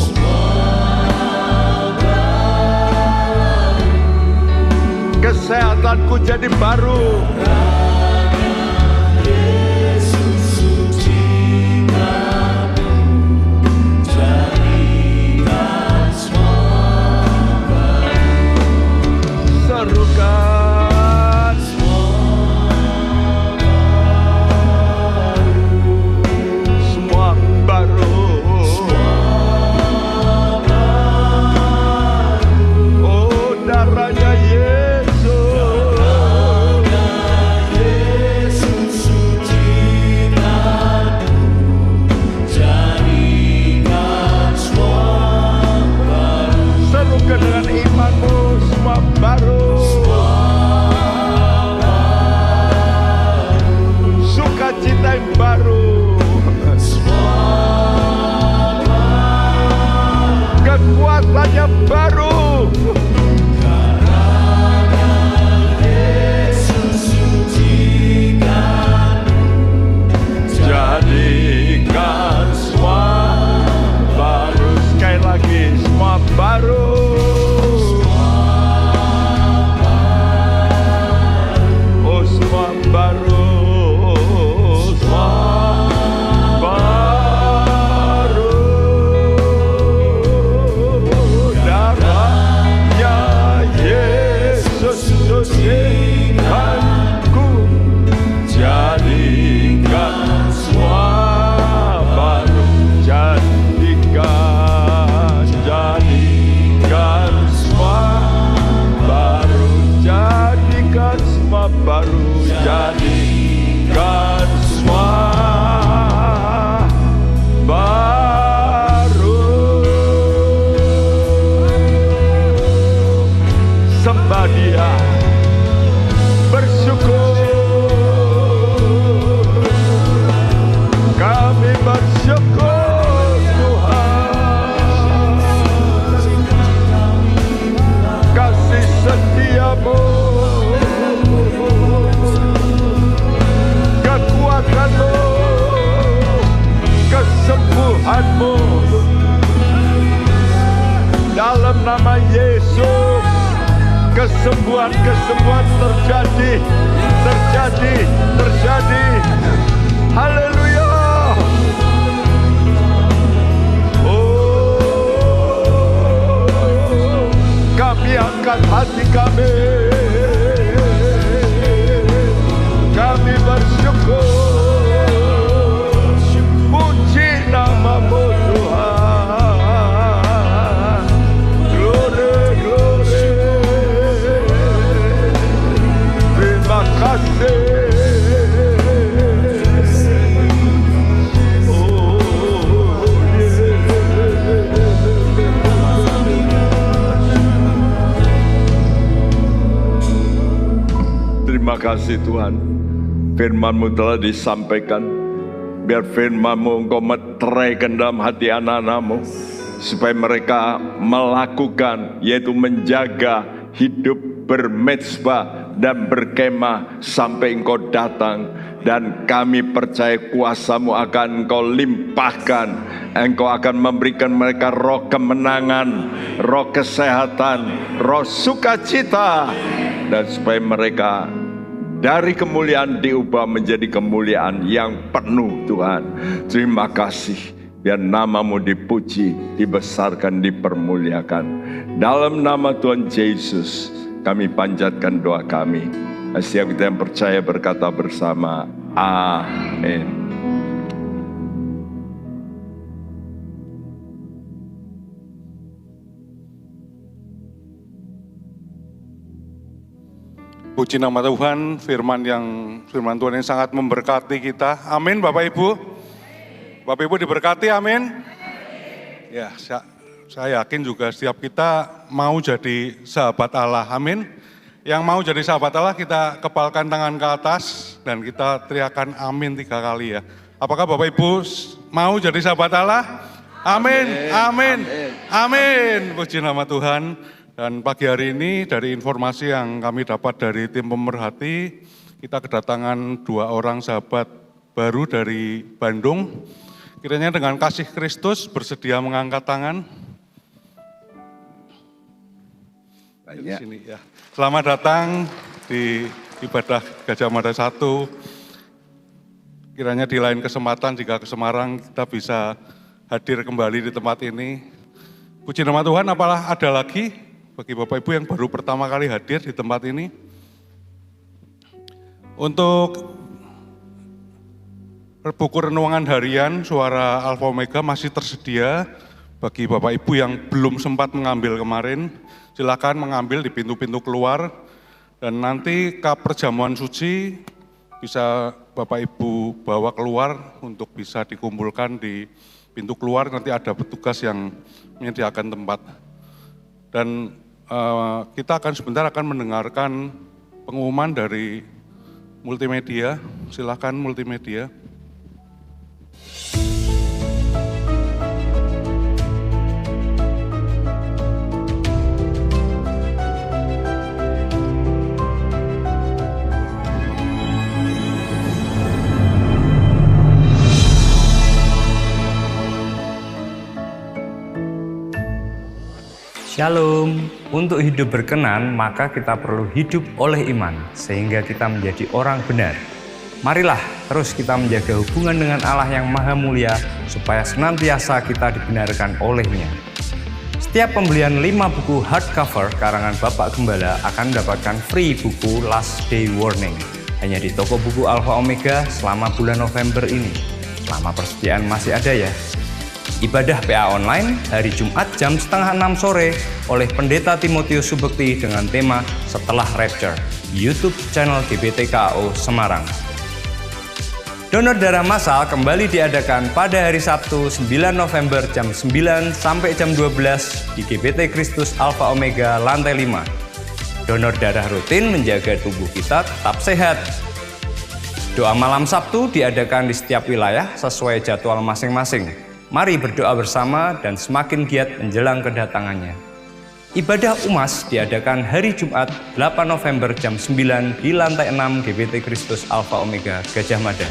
Speaker 4: Kesehatanku jadi baru. Serukan. Semua baru. Oh, darahnya Yesus. Dia. Bersyukur, kami bersyukur Tuhan. Kasih setia-Mu, kekuatan-Mu, kesembuhan-Mu, dalam nama Yesus, kesembuhan terjadi. Haleluya. Oh, kami angkat hati kami bersyukur. Puji nama-Mu Tuhan. Glory. Terima kasih. Terima kasih Tuhan, firman-Mu telah disampaikan. Biar firman-Mu Engkau meteraikan dalam hati anak-anak-Mu, supaya mereka melakukan, yaitu menjaga hidup bermezbah dan berkemah sampai Engkau datang. Dan kami percaya kuasa-Mu akan Engkau limpahkan. Engkau akan memberikan mereka roh kemenangan, roh kesehatan, roh sukacita, dan supaya mereka dari kemuliaan diubah menjadi kemuliaan yang penuh Tuhan. Terima kasih. Biar nama-Mu dipuji, dibesarkan, dipermuliakan. Dalam nama Tuhan Yesus, kami panjatkan doa kami. Setiap kita yang percaya berkata bersama, amin.
Speaker 5: Puji nama Tuhan, firman Tuhan yang sangat memberkati kita. Amin Bapak Ibu. Bapak Ibu diberkati, amin. Ya, saya yakin juga setiap kita mau jadi sahabat Allah, amin. Yang mau jadi sahabat Allah kita kepalkan tangan ke atas dan kita teriakan amin 3 kali ya. Apakah Bapak Ibu mau jadi sahabat Allah? Amin, amin, amin. Puji nama Tuhan. Dan pagi hari ini dari informasi yang kami dapat dari tim pemerhati, kita kedatangan 2 orang sahabat baru dari Bandung. Kiranya dengan kasih Kristus bersedia mengangkat tangan. Di sini ya. Selamat datang di ibadah Gajah Mada 1. Kiranya di lain kesempatan jika ke Semarang kita bisa hadir kembali di tempat ini. Puji nama Tuhan, apalah ada lagi bagi Bapak Ibu yang baru pertama kali hadir di tempat ini. Untuk buku renungan harian Suara Alfa Omega masih tersedia bagi Bapak Ibu yang belum sempat mengambil kemarin. Silakan mengambil di pintu-pintu keluar dan nanti perjamuan suci bisa Bapak Ibu bawa keluar untuk bisa dikumpulkan di pintu keluar. Nanti ada petugas yang menyediakan tempat. Dan kita sebentar akan mendengarkan pengumuman dari multimedia. Silakan multimedia.
Speaker 6: Shalom, untuk hidup berkenan maka kita perlu hidup oleh iman sehingga kita menjadi orang benar. Marilah terus kita menjaga hubungan dengan Allah yang Maha Mulia supaya senantiasa kita dibenarkan oleh-Nya. Setiap pembelian 5 buku hardcover karangan Bapak Gembala akan mendapatkan free buku Last Day Warning hanya di toko buku Alfa Omega selama bulan November ini. Lama persediaan masih ada ya. Ibadah PA online hari Jumat jam 5:30 sore oleh Pendeta Timotius Subekti dengan tema Setelah Rapture di YouTube channel GBTKO Semarang. Donor darah massal kembali diadakan pada hari Sabtu 9 November jam 9 sampai jam 12 di GBT Kristus Alfa Omega lantai 5. Donor darah rutin menjaga tubuh kita tetap sehat. Doa malam Sabtu diadakan di setiap wilayah sesuai jadwal masing-masing. Mari berdoa bersama dan semakin giat menjelang kedatangannya. Ibadah UMAS diadakan hari Jumat 8 November jam 9 di lantai 6 GBT Kristus Alpha Omega Gajah Mada.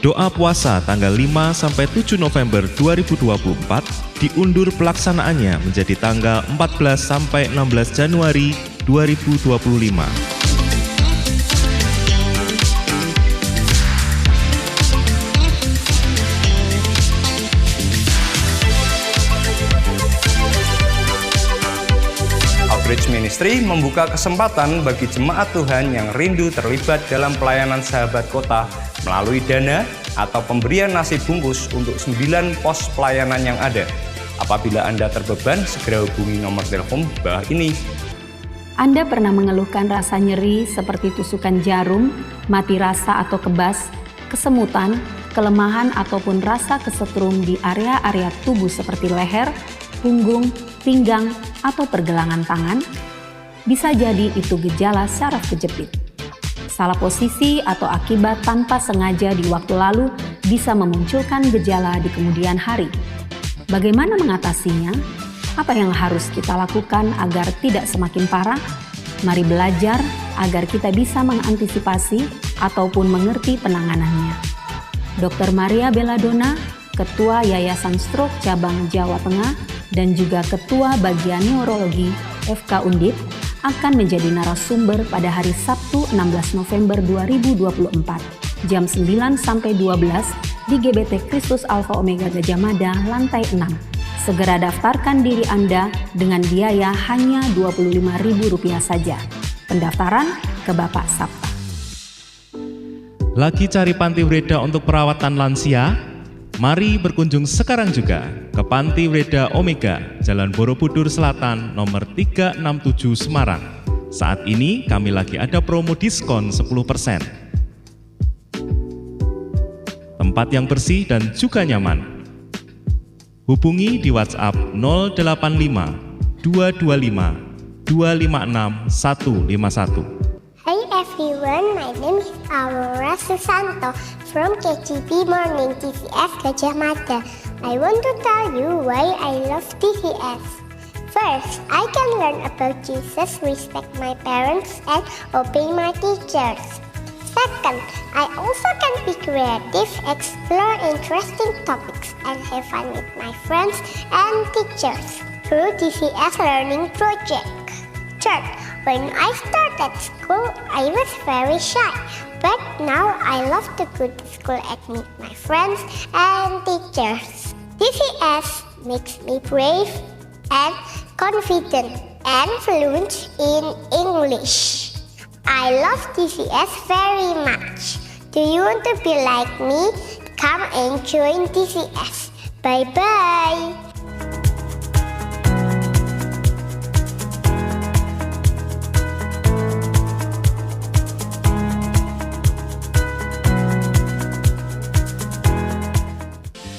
Speaker 7: Doa puasa tanggal 5-7 November 2024 diundur pelaksanaannya menjadi tanggal 14-16 Januari 2025.
Speaker 6: Outreach Ministry membuka kesempatan bagi jemaat Tuhan yang rindu terlibat dalam pelayanan sahabat kota melalui dana atau pemberian nasi bungkus untuk 9 pos pelayanan yang ada. Apabila Anda terbeban, segera hubungi nomor telepon di bawah ini.
Speaker 8: Anda pernah mengeluhkan rasa nyeri seperti tusukan jarum, mati rasa atau kebas, kesemutan, kelemahan ataupun rasa kesetrum di area-area tubuh seperti leher, punggung, pinggang, atau pergelangan tangan? Bisa jadi itu gejala saraf kejepit. Salah posisi atau akibat tanpa sengaja di waktu lalu bisa memunculkan gejala di kemudian hari. Bagaimana mengatasinya? Apa yang harus kita lakukan agar tidak semakin parah? Mari belajar agar kita bisa mengantisipasi ataupun mengerti penanganannya. Dr. Maria Belladonna, Ketua Yayasan Stroke Cabang Jawa Tengah dan juga Ketua Bagian Neurologi FK Undip akan menjadi narasumber pada hari Sabtu 16 November 2024 jam 9-12 di GBT Kristus Alpha Omega Gajah Mada lantai 6. Segera daftarkan diri Anda dengan biaya hanya Rp25.000 saja. Pendaftaran ke Bapak Sabta.
Speaker 7: Lagi cari Panti Wreda untuk perawatan lansia? Mari berkunjung sekarang juga ke Panti Wreda Omega, Jalan Borobudur Selatan, nomor 367 Semarang. Saat ini kami lagi ada promo diskon 10%. Tempat yang bersih dan juga nyaman. Hubungi di WhatsApp 085 225 256 151.
Speaker 9: Hi everyone, my name is Aurora Susanto from KGB Morning TVS Gajah Mada. I want to tell you why I love TVS. First, I can learn about Jesus, respect my parents, and obey my teachers. Second, I also can be creative, explore interesting topics, and have fun with my friends and teachers through TVS Learning Project. Third, when I started school, I was very shy, but now I love to go to school and meet my friends and teachers. TVS makes me brave and confident and fluent in English. I love TVS very much. Do you want to be like me? Come and join TVS. Bye-bye.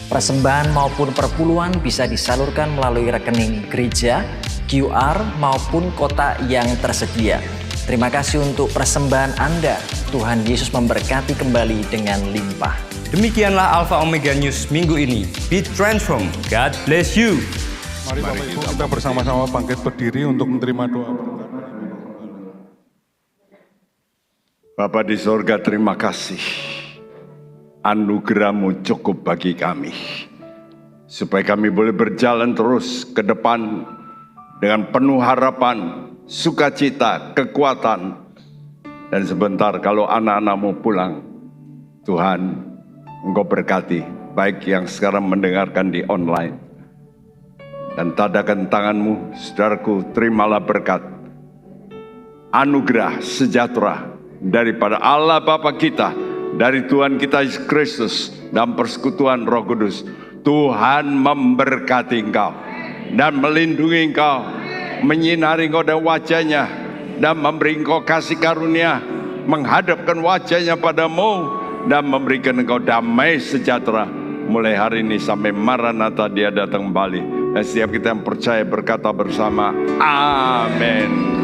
Speaker 10: Persembahan maupun perpuluhan bisa disalurkan melalui rekening gereja, QR maupun kotak yang tersedia. Terima kasih untuk persembahan Anda. Tuhan Yesus memberkati kembali dengan limpah.
Speaker 6: Demikianlah Alpha Omega News minggu ini. Be transformed. God bless you.
Speaker 5: Mari Bapak Ibu kita bersama-sama bangkit berdiri untuk menerima doa.
Speaker 4: Bapa di sorga, terima kasih. Anugerah-Mu cukup bagi kami. Supaya kami boleh berjalan terus ke depan dengan penuh harapan, sukacita, kekuatan. Dan sebentar kalau anak-anak-Mu pulang, Tuhan, Engkau berkati, baik yang sekarang mendengarkan di online. Dan tadakan tangan-Mu, saudaraku, terimalah berkat, anugerah, sejahtera daripada Allah Bapa kita, dari Tuhan kita Yesus Kristus, dan persekutuan Roh Kudus. Tuhan memberkati engkau dan melindungi engkau, menyinari engkau dan wajahnya, dan memberi engkau kasih karunia, menghadapkan wajahnya padamu, dan memberikan engkau damai sejahtera mulai hari ini sampai Maranatha dia datang kembali. Dan setiap kita yang percaya berkata bersama, amin.